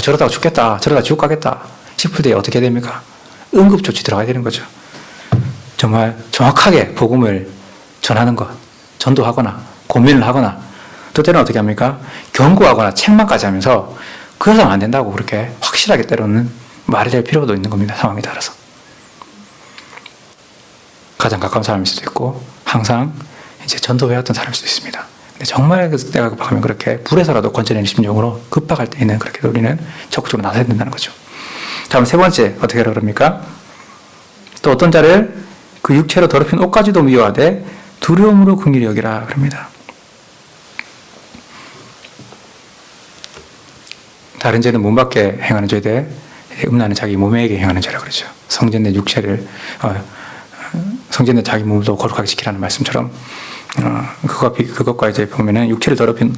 저러다가 죽겠다, 저러다 지옥 가겠다 싶을 때 어떻게 해야 됩니까? 응급조치 들어가야 되는 거죠. 정말 정확하게 복음을 전하는 것, 전도하거나 고민을 하거나, 또 때로는 어떻게 합니까? 경고하거나 책망까지 하면서 그래서는 안 된다고 그렇게 확실하게 때로는 말이 될 필요도 있는 겁니다. 상황에 따라서. 가장 가까운 사람일 수도 있고 항상 이제 전도해왔던 사람일 수도 있습니다. 근데 정말 내가 급하면 그렇게 불에서라도 건져내는 심정으로 급박할 때에는 그렇게 우리는 적극적으로 나서야 된다는 거죠. 다음 세 번째 어떻게 하라 그럽니까? 또 어떤 자를 그 육체로 더럽힌 옷까지도 미워하되 두려움으로 긍휼히 여기라 그럽니다. 다른 죄는 몸 밖에 행하는 죄되 음란은 자기 몸에게 행하는 죄라 그러죠. 성전된 육체를 성전된 자기 몸도 거룩하게 지키라는 말씀처럼 그것과 이제 보면은 육체를 더럽힌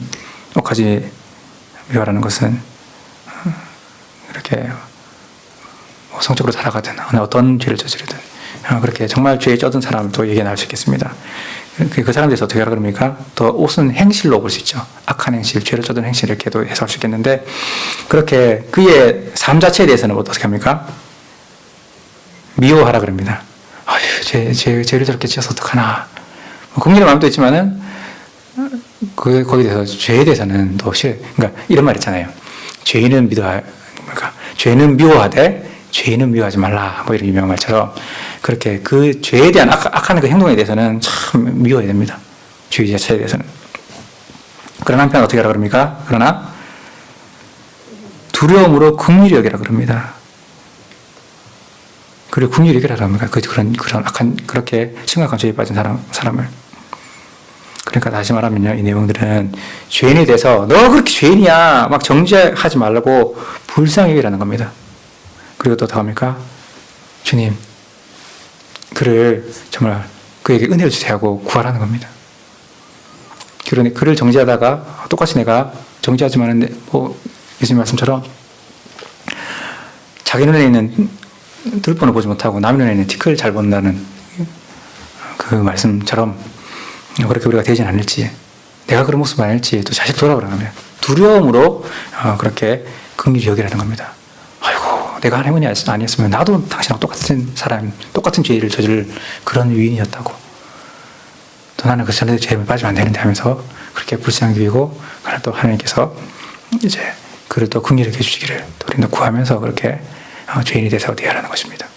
옷까지 미워하라는 것은 이렇게 성적으로 살아가든 어떤 죄를 저지르든 그렇게 정말 죄에 젖은 사람도 얘기가 나올 수 있겠습니다. 그 사람에 대해서 어떻게 하라 그럽니까? 또 옷은 행실로 볼 수 있죠. 악한 행실, 죄를 젖은 행실 이렇게도 해석할 수 있겠는데, 그렇게 그의 삶 자체에 대해서는 어떻게 합니까? 미워하라 그럽니다. 죄를 저렇게 지어서 어떡하나. 긍휼의 마음도 있지만은 거기에 대해서 죄에 대해서는 또 그러니까 이런 말 있잖아요. 죄는 미워하되 죄는 미워하지 말라. 뭐 이런 유명한 말처럼 그렇게 그 죄에 대한 악한 그 행동에 대해서는 참 미워해야 됩니다. 죄 자체에 대해서는. 그러나 한편 어떻게 하라 그럽니까? 그러나 두려움으로 긍휼히 여기라 그럽니다. 그리고 긍휼히 여기라 합니까? 그런 악한 그렇게 심각한 죄에 빠진 사람을. 그러니까 다시 말하면요, 이 내용들은 죄인에 대해서 너 그렇게 죄인이야 막 정죄하지 말라고 불쌍히 여기라는 겁니다. 그리고 또 더 합니까? 주님, 그를 정말 그에게 은혜를 주세요 하고 구하라는 겁니다. 그러니 그를 정죄하다가 똑같이 내가 정죄하지만 예수님 말씀처럼 자기 눈에 있는 들보는 보지 못하고 남의 눈에 있는 티끌을 잘 본다는 그 말씀처럼 그렇게 우리가 되진 않을지, 내가 그런 모습을 아닐지 또 자식 돌아보라는 겁니다. 두려움으로 그렇게 긍휼히 여기라는 겁니다. 내가 하나님이 아니었으면 나도 당신하고 똑같은 사람, 똑같은 죄를 저질 그런 위인이었다고. 또 나는 그 전에 죄에 빠지면 안 되는데 하면서 그렇게 불쌍히 여기고, 또 하나님께서 이제 그를 또 긍휼히 여겨 주시기를 또 우리는 구하면서 그렇게 죄인이 돼서 대하라는 것입니다.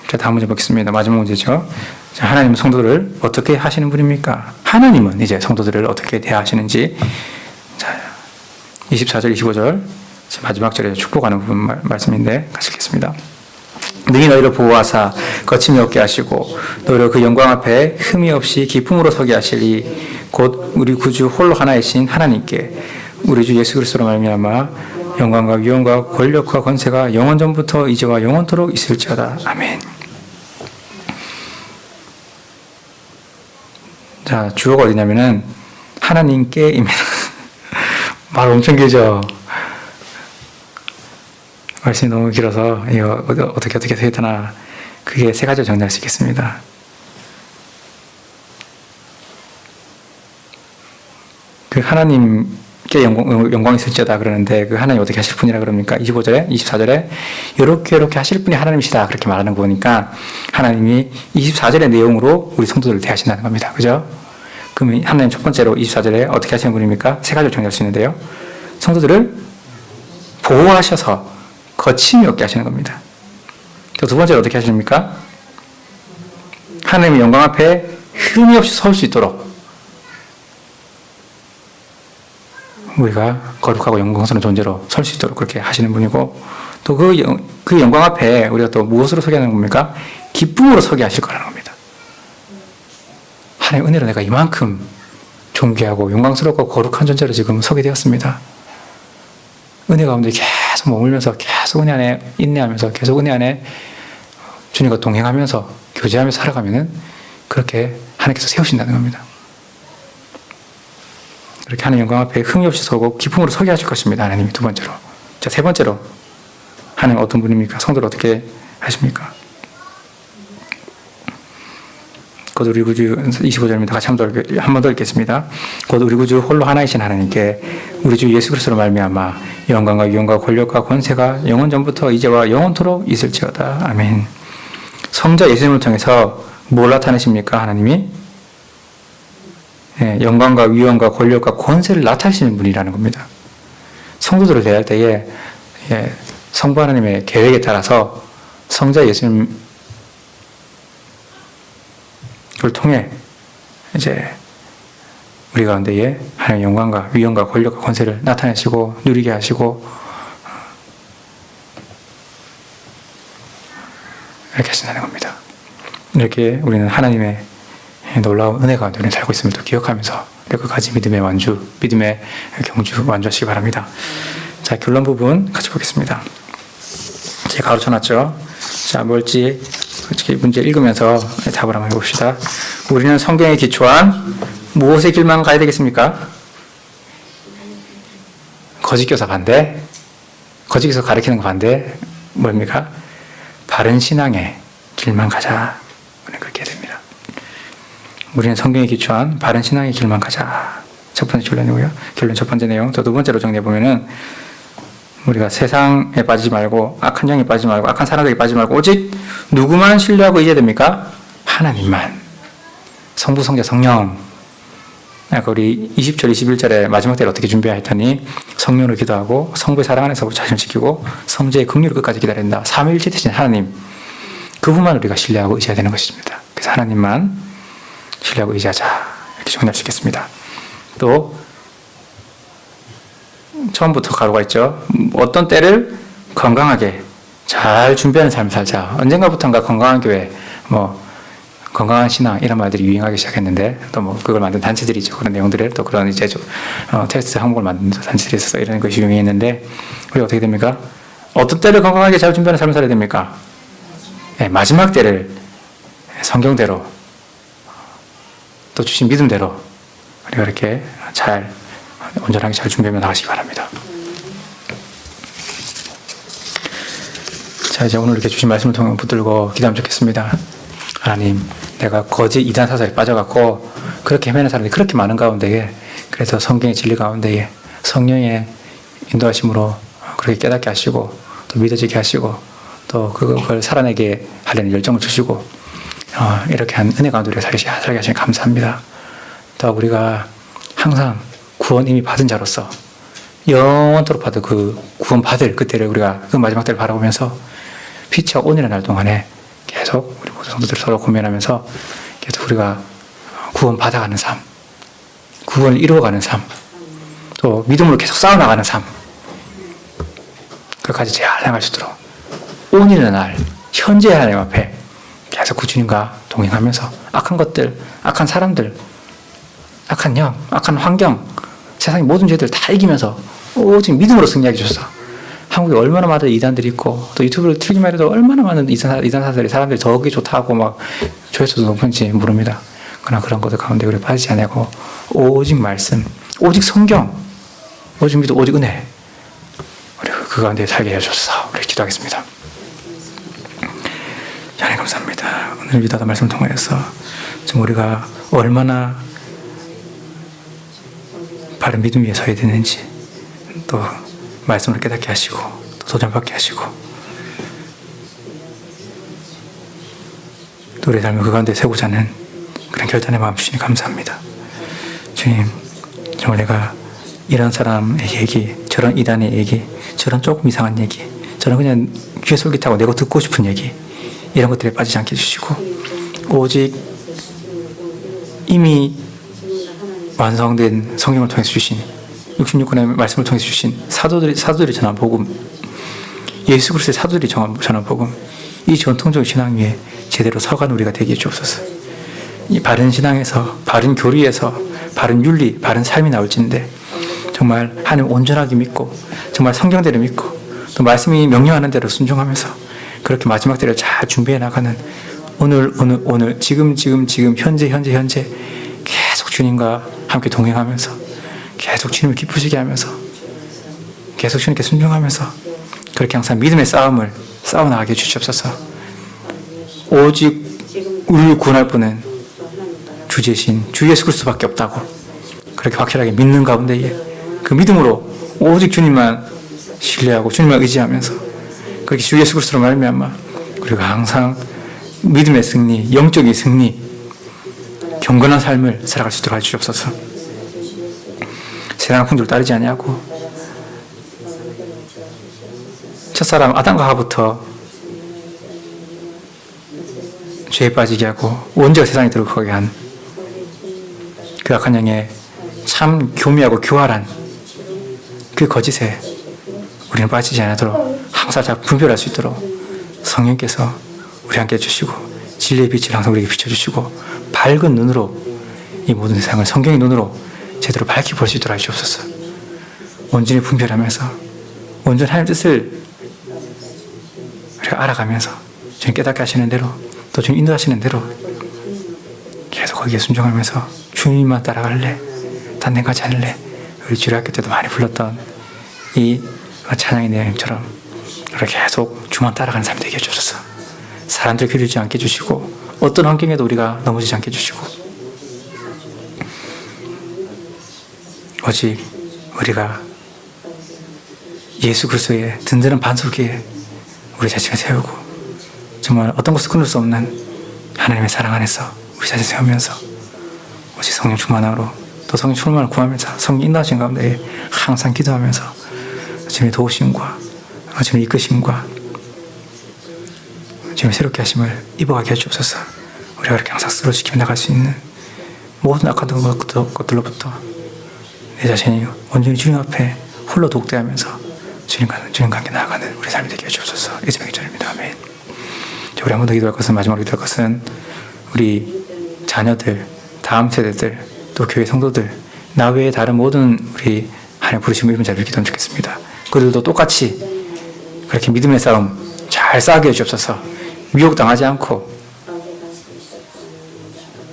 자, 다음 문제 보겠습니다. 마지막 문제죠. 자, 하나님은 성도들을 어떻게 하시는 분입니까? 하나님은 이제 성도들을 어떻게 대하시는지, 자, 24절, 25절 마지막 절에 축복하는 부분 말씀인데 같이 읽겠습니다. 능히 너희를 보호하사 거침이 없게 하시고 너희를 그 영광 앞에 흠이 없이 기쁨으로 서게 하시리 곧 우리 구주 홀로 하나이신 하나님께 우리 주 예수 그리스도로 말미암아 영광과 위엄과 권력과 권세가 영원 전부터 이제와 영원토록 있을지어다. 아멘. 자, 주어가 어디냐면은 하나님께입니다. 말 엄청 길죠? 말씀이 너무 길어서 이거 어떻게 해야 되나, 그게 세 가지로 정리할 수 있겠습니다. 그 하나님께 영광이 있을지어다 그러는데, 그 하나님 어떻게 하실 분이라 그럽니까? 25절에 24절에 이렇게 하실 분이 하나님이시다 그렇게 말하는 거 보니까 하나님이 24절의 내용으로 우리 성도들을 대하신다는 겁니다. 그죠? 그럼 하나님 첫 번째로 24절에 어떻게 하시는 분입니까? 세 가지로 정리할 수 있는데요. 성도들을 보호하셔서 거침이 없게 하시는 겁니다. 또 두 번째로 어떻게 하십니까? 하나님의 영광 앞에 흠이 없이 설 수 있도록 우리가 거룩하고 영광스러운 존재로 설 수 있도록 그렇게 하시는 분이고, 또 그 영광 앞에 우리가 또 무엇으로 서게 하는 겁니까? 기쁨으로 서게 하실 거라는 겁니다. 하나님의 은혜로 내가 이만큼 존귀하고 영광스럽고 거룩한 존재로 지금 서게 되었습니다. 은혜 가운데 계속 머물면서 계속 은혜 안에 인내하면서 계속 은혜 안에 주님과 동행하면서 교제하면서 살아가면은 그렇게 하나님께서 세우신다는 겁니다. 그렇게 하는 영광 앞에 흠이 없이 서고 기쁨으로 서게 하실 것입니다. 하나님이 두 번째로. 자, 세 번째로 하나님 어떤 분입니까? 성도를 어떻게 하십니까? 곧 우리 구주 25절입니다. 같이 한 번 더 읽겠습니다. 곧 우리 구주 홀로 하나이신 하나님께 우리 주 예수 그리스도로 말미암아 영광과 위엄과 권력과 권세가 영원 전부터 이제와 영원토록 있을지어다. 아멘. 성자 예수님을 통해서 뭘 나타내십니까? 하나님이 영광과 위엄과 권력과 권세를 나타내시는 분이라는 겁니다. 성도들을 대할 때에 성부 하나님의 계획에 따라서 성자 예수님을 통해 이제 우리 가운데에 하나님의 영광과 위엄과 권력과 권세를 나타내시고 누리게 하시고 이렇게 하신다는 겁니다. 이렇게 우리는 하나님의 놀라운 은혜 가운데 우리는 살고 있음을 또 기억하면서 끝까지 믿음의 경주 완주하시기 바랍니다. 자, 결론 부분 같이 보겠습니다. 제가 가르쳐놨죠. 자, 뭘지 문제 읽으면서 답을 한번 해봅시다. 우리는 성경에 기초한 무엇의 길만 가야 되겠습니까? 거짓교사 반대, 거짓교사 가르치는 거 반대, 뭡니까? 바른 신앙의 길만 가자. 우리는 그렇게 해야 됩니다. 우리는 성경에 기초한 바른 신앙의 길만 가자. 첫 번째 결론이고요. 결론 첫 번째 내용. 또 두 번째로 정리해보면은 우리가 세상에 빠지지 말고 악한 영에 빠지지 말고 악한 사람들에게 빠지지 말고 오직 누구만 신뢰하고 의지해야 됩니까? 하나님만. 성부, 성자, 성령. 아까 우리 20절, 21절에 마지막 때를 어떻게 준비해야 했더니 성령으로 기도하고 성부의 사랑 안에서 자신을 지키고 성자의 긍휼을 끝까지 기다린다. 삼위일체 되신 하나님. 그분만 우리가 신뢰하고 의지해야 되는 것입니다. 그래서 하나님만 신뢰하고 의지하자. 이렇게 정리할 수 있겠습니다. 또 처음부터 가로가 있죠. 어떤 때를 건강하게 잘 준비하는 삶을 살자. 언젠가부터인가 건강한 교회, 건강한 신앙 이런 말들이 유행하기 시작했는데 또 그걸 만든 단체들이죠. 그런 내용들을 또 그런 이제 테스트 항목을 만든 단체들이 있어서 이런 것이 유행했는데 우리 어떻게 됩니까? 어떤 때를 건강하게 잘 준비하는 삶을 살아야 됩니까? 네, 마지막 때를 성경대로 또 주신 믿음대로 우리가 이렇게 잘 온전하게 잘 준비하며 나가시기 바랍니다. 자, 이제 오늘 이렇게 주신 말씀을 통해 붙들고 기도하면 좋겠습니다. 하나님, 내가 거짓 이단 사설에 빠져갖고 그렇게 헤매는 사람들이 그렇게 많은 가운데에 그래서 성경의 진리 가운데에 성령의 인도하심으로 그렇게 깨닫게 하시고 또 믿어지게 하시고 또 그걸 살아내게 하려는 열정을 주시고 이렇게 한 은혜 가운데 우리가 살게 하시니 감사합니다. 또 우리가 항상 구원 이미 받은 자로서 영원토록 받을 그 구원 받을 그때를 우리가 그 마지막 때를 바라보면서 피차 온이라는 날 동안에 계속 우리 모든 성도들 서로 고민하면서 계속 우리가 구원 받아가는 삶, 구원을 이루어가는 삶, 또 믿음으로 계속 쌓아나가는 삶, 그까지 잘 향할 수 있도록 온이라는 날 현재 하나님 앞에 계속 그 주님과 동행하면서 악한 것들, 악한 사람들, 악한 영, 악한 환경, 세상의 모든 죄들 다 이기면서 오직 믿음으로 승리하게 주셔서 한국에 얼마나 많은 이단들이 있고 또 유튜브를 틀기만 해도 얼마나 많은 이단사들이 사람들이 더 그게 좋다고 막 조회수도 높은지 모릅니다. 그런 것들 가운데 우리 빠지지 않고 오직 말씀, 오직 성경, 오직 믿음, 오직 은혜, 우리 그 가운데 살게 해주소서. 우리 기도하겠습니다. 하나님 감사합니다. 오늘 유다다 말씀을 통하여서 좀 우리가 얼마나 바른 믿음 위에 서야 되는지, 또 말씀을 깨닫게 하시고 또 도전받게 하시고, 또 우리의 삶을 그 가운데 세우고자 하는 그런 결단의 마음 주시니 감사합니다. 주님, 정말 내가 이런 사람의 얘기, 저런 이단의 얘기, 저런 조금 이상한 얘기, 저런 그냥 귀에 솔깃하고 내가 듣고 싶은 얘기, 이런 것들에 빠지지 않게 해주시고, 오직 이미 완성된 성경을 통해서 주신 66권의 말씀을 통해서 주신 사도들이 전한 복음, 예수 그리스도의 사도들이 전한 복음, 이 전통적인 신앙 위에 제대로 서간 우리가 되게 해주옵소서. 이 바른 신앙에서, 바른 교리에서 바른 윤리, 바른 삶이 나올진데 정말 하나님 온전하게 믿고, 정말 성경대로 믿고, 또 말씀이 명령하는 대로 순종하면서 그렇게 마지막 때를 잘 준비해 나가는 오늘 지금 현재 계속 주님과 함께 동행하면서, 계속 주님을 기쁘시게 하면서, 계속 주님께 순종하면서 그렇게 항상 믿음의 싸움을 싸워나가게 해주시옵소서. 오직 우리를 구원할 분은 주제신 주 예수 그리스도밖에 없다고 그렇게 확실하게 믿는 가운데에 그 믿음으로 오직 주님만 신뢰하고 주님만 의지하면서 그렇게 주 예수 그리스도로 말미암아 우리가 항상 믿음의 승리, 영적인 승리, 경건한 삶을 살아갈 수 있도록 해주옵소서. 세상 풍조를 따르지 아니하고 첫사람 아담과 하와부터 죄에 빠지게 하고 원죄가 세상에 들어가게 한 그 악한 영의 참 교미하고 교활한 그 거짓에 우리는 빠지지 않도록 항상 잘 분별할 수 있도록 성령께서 우리 함께 해주시고 진리의 빛을 항상 우리에게 비춰주시고 밝은 눈으로 이 모든 세상을 성경의 눈으로 제대로 밝히 볼 수 있도록 해주옵소서. 온전히 분별하면서 온전히 하나님의 뜻을 우리가 알아가면서 주님 깨닫게 하시는 대로 또 주님 인도하시는 대로 계속 거기에 순종하면서 주님만 따라갈래, 딴 데 가지 않을래. 우리 주일학교 때도 많이 불렀던 이 찬양의 내용처럼 우리가 계속 주만 따라가는 삶이 되게 해주셔서 사람들 기르지 않게 해주시고 어떤 환경에도 우리가 넘어지지 않게 해주시고 오직 우리가 예수 그리스도의 든든한 반석에 우리 자신을 세우고 정말 어떤 것을 끊을 수 없는 하나님의 사랑 안에서 우리 자신을 세우면서 오직 성령 충만함으로 또 성령 충만을 구하면서 성령 인도하신 가운데 항상 기도하면서 주님의 도우심과 주님의 이끄심과 주님의 새롭게 하심을 입어가게 해주옵소서. 우리가 그렇게 항상 쓰러지키며 나갈 수 있는 모든 악한 것들로부터 내 자신이 온전히 주님 앞에 홀로 독대하면서 주님 관계 나아가는 우리 삶이 되게 해주옵소서. 예수님의 기도입니다. 아멘. 우리 한 번 더 기도할 것은, 마지막으로 기도할 것은 우리 자녀들, 다음 세대들, 또 교회 성도들, 나 외에 다른 모든 우리 하나님 부르심을 입은 자들 기도하면 좋겠습니다. 그들도 똑같이 그렇게 믿음의 싸움 잘 싸게 해주옵소서. 미혹당하지 않고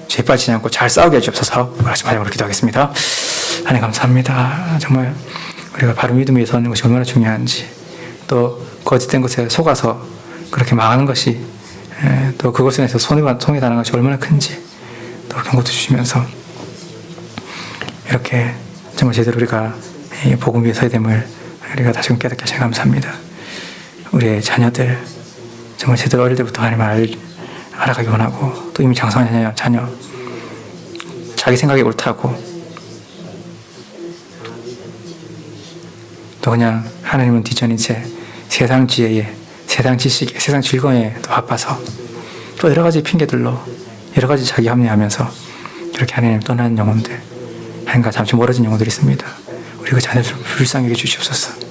죄 빠지지 않고 잘 싸우게 해주옵소서. 마지막으로 기도하겠습니다. 하나님 감사합니다. 정말 우리가 바른 믿음 위에 서는 것이 얼마나 중요한지, 또 거짓된 것에 속아서 그렇게 망하는 것이, 또 그것에 대해서 손해 당하는 것이 얼마나 큰지 또 경고도 주시면서 이렇게 정말 제대로 우리가 이 복음 위에 서야 됨을 우리가 다시금 깨닫게 하시니 감사합니다. 우리의 자녀들 정말 제대로 어릴 때부터 하나님을 알아가기 원하고, 또 이미 장성한 자녀 자기 생각이 옳다고 또 그냥 하나님은 뒤처진 채 세상 지혜에, 세상 지식에, 세상 즐거움에 또 바빠서 또 여러 가지 핑계들로 여러 가지 자기 합리하면서 이렇게 하나님 떠나는 영혼들, 하나님과 잠시 멀어진 영혼들이 있습니다. 우리 그 자녀들 불쌍히 해주시옵소서.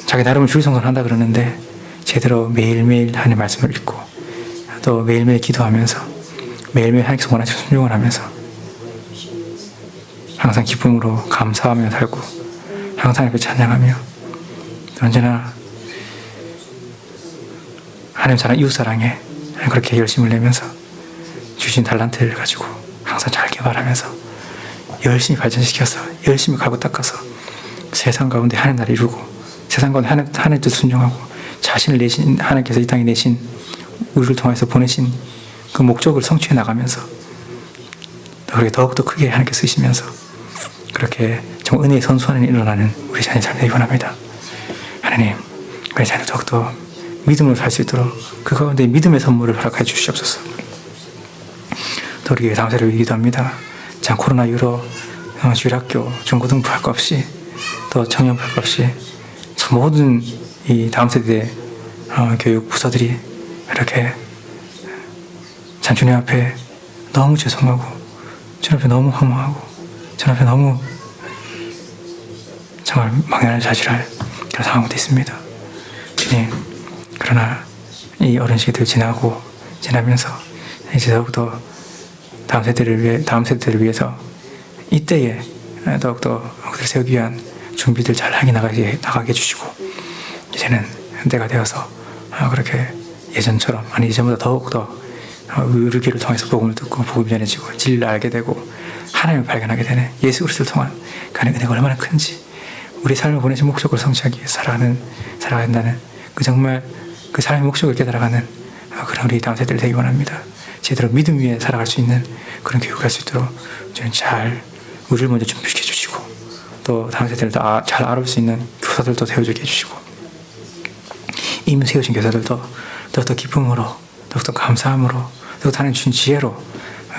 자기 나름은 주일성전한다 그러는데 제대로 매일매일 하나님의 말씀을 읽고 또 매일매일 기도하면서 매일매일 하나님께서 원하시는 순종을 하면서 항상 기쁨으로 감사하며 살고 항상 하나님을 찬양하며 언제나 하나님 사랑, 이웃 사랑에 그렇게 열심을 내면서 주신 달란트를 가지고 항상 잘 개발하면서 열심히 발전시켜서 열심히 갈고 닦아서 세상 가운데 하나님 나라를 이루고 세상 가운데 하나님 뜻 순종하고 자신을 내신 하나님께서 이 땅에 내신 우리를 통해서 보내신 그 목적을 성취해 나가면서 그렇게 더욱더 크게 하나님께 쓰시면서 그렇게 정말 은혜의 선수하는 일어나는 우리 자녀의 삶을 기원합니다. 하나님, 우리 자녀 더욱더 믿음으로 살 수 있도록 그 가운데 믿음의 선물을 허락해 주시옵소서. 또 우리 다음 세대를 위기도 합니다. 참 코로나 이후로 주일학교, 중고등부 할 것 없이 또 청년부 할 것 없이 참 모든 이 다음 세대 교육 부서들이 이렇게 참 주님 앞에 너무 죄송하고 주님 앞에 너무 허무하고 주님 앞에 너무 정말 망연을 자실할 그런 상황도 있습니다. 주님, 그러나 이 어린 시기들 지나면서 이제 더욱더 다음 세대를 위해서 이때에 더욱더 그들을 세우기 위한 준비들 잘 하게 나가게 해주시고 이제는 때가 되어서 그렇게 예전처럼 아니 이전보다 더욱더 의료기를 통해서 복음을 듣고 복음이 전해지고 진리를 알게 되고 하나님을 발견하게 되는 예수 그리스도를 통한 그 안의 은혜가 얼마나 큰지 우리 삶을 보내신 목적을 성취하기 위해 살아가야 한다는 그 정말 그 삶의 목적을 깨달아가는 그런 우리 다음 세대를 되기 원합니다. 제대로 믿음 위에 살아갈 수 있는 그런 교육을 할 수 있도록 저는 잘 우리를 먼저 준비시켜 주시고 또 다음 세대를 잘 알아볼 수 있는 교사들도 세워주게 해주시고 이미 세우신 교사들도 더욱더 기쁨으로 더욱더 감사함으로 더욱더 하나님 주신 지혜로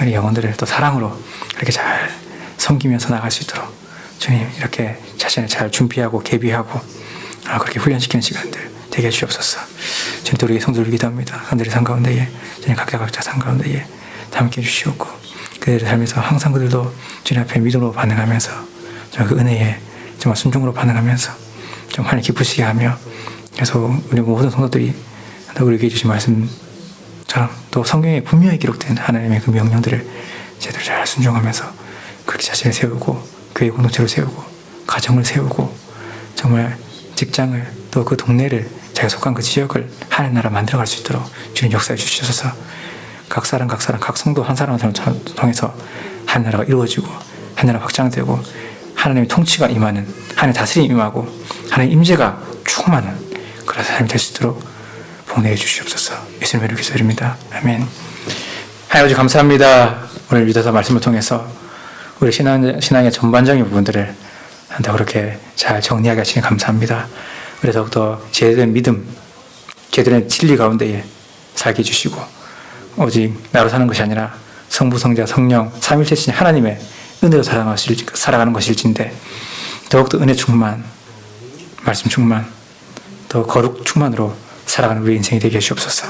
우리 영혼들을 또 사랑으로 이렇게 잘 섬기면서 나갈 수 있도록 주님 이렇게 자신을 잘 준비하고 계비하고 그렇게 훈련시키는 시간들 되게 해주옵소서. 주님 또 우리 성도를 기도합니다. 성도들의 삶 가운데에 주님 각자 삶 가운데에 함께 해주시옵고 그들의 삶에서 항상 그들도 주님 앞에 믿음으로 반응하면서 정말 그 은혜에 정말 순종으로 반응하면서 좀 하나님 기쁘시게 하며 그래서 우리 모든 성도들이 우리에게 주신 말씀처럼 또 성경에 분명히 기록된 하나님의 그 명령들을 제대로 잘 순종하면서 그렇게 자신을 세우고 교회 공동체를 세우고 가정을 세우고 정말 직장을 또 그 동네를 자기가 속한 그 지역을 하나님 나라 만들어갈 수 있도록 주님 역사해 주셔서 각 사람 각 성도 한 사람을 통해서 하나님 나라가 이루어지고 하나님 나라가 확장되고 하나님의 통치가 임하는 하나님의 다스림이 임하고 하나님의 임재가 충만한 그런 사람이 될 수 있도록 복내해 주시옵소서. 예수님의 이름으로 기도드립니다. 아멘. 하나님 아버지 감사합니다. 오늘 유다서 말씀을 통해서 우리 신앙의 전반적인 부분들을 다 그렇게 잘 정리하게 하시니 감사합니다. 우리 더욱더 제대된 믿음, 제대된 진리 가운데에 살게 해주시고 오직 나로 사는 것이 아니라 성부, 성자, 성령, 삼일체신 하나님의 은혜로 살아가는 것일진데 더욱더 은혜 충만, 말씀 충만, 더 거룩 충만으로 살아가는 우리 인생이 되게 해주옵소서.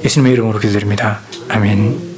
예수님의 이름으로 기도드립니다. 아멘.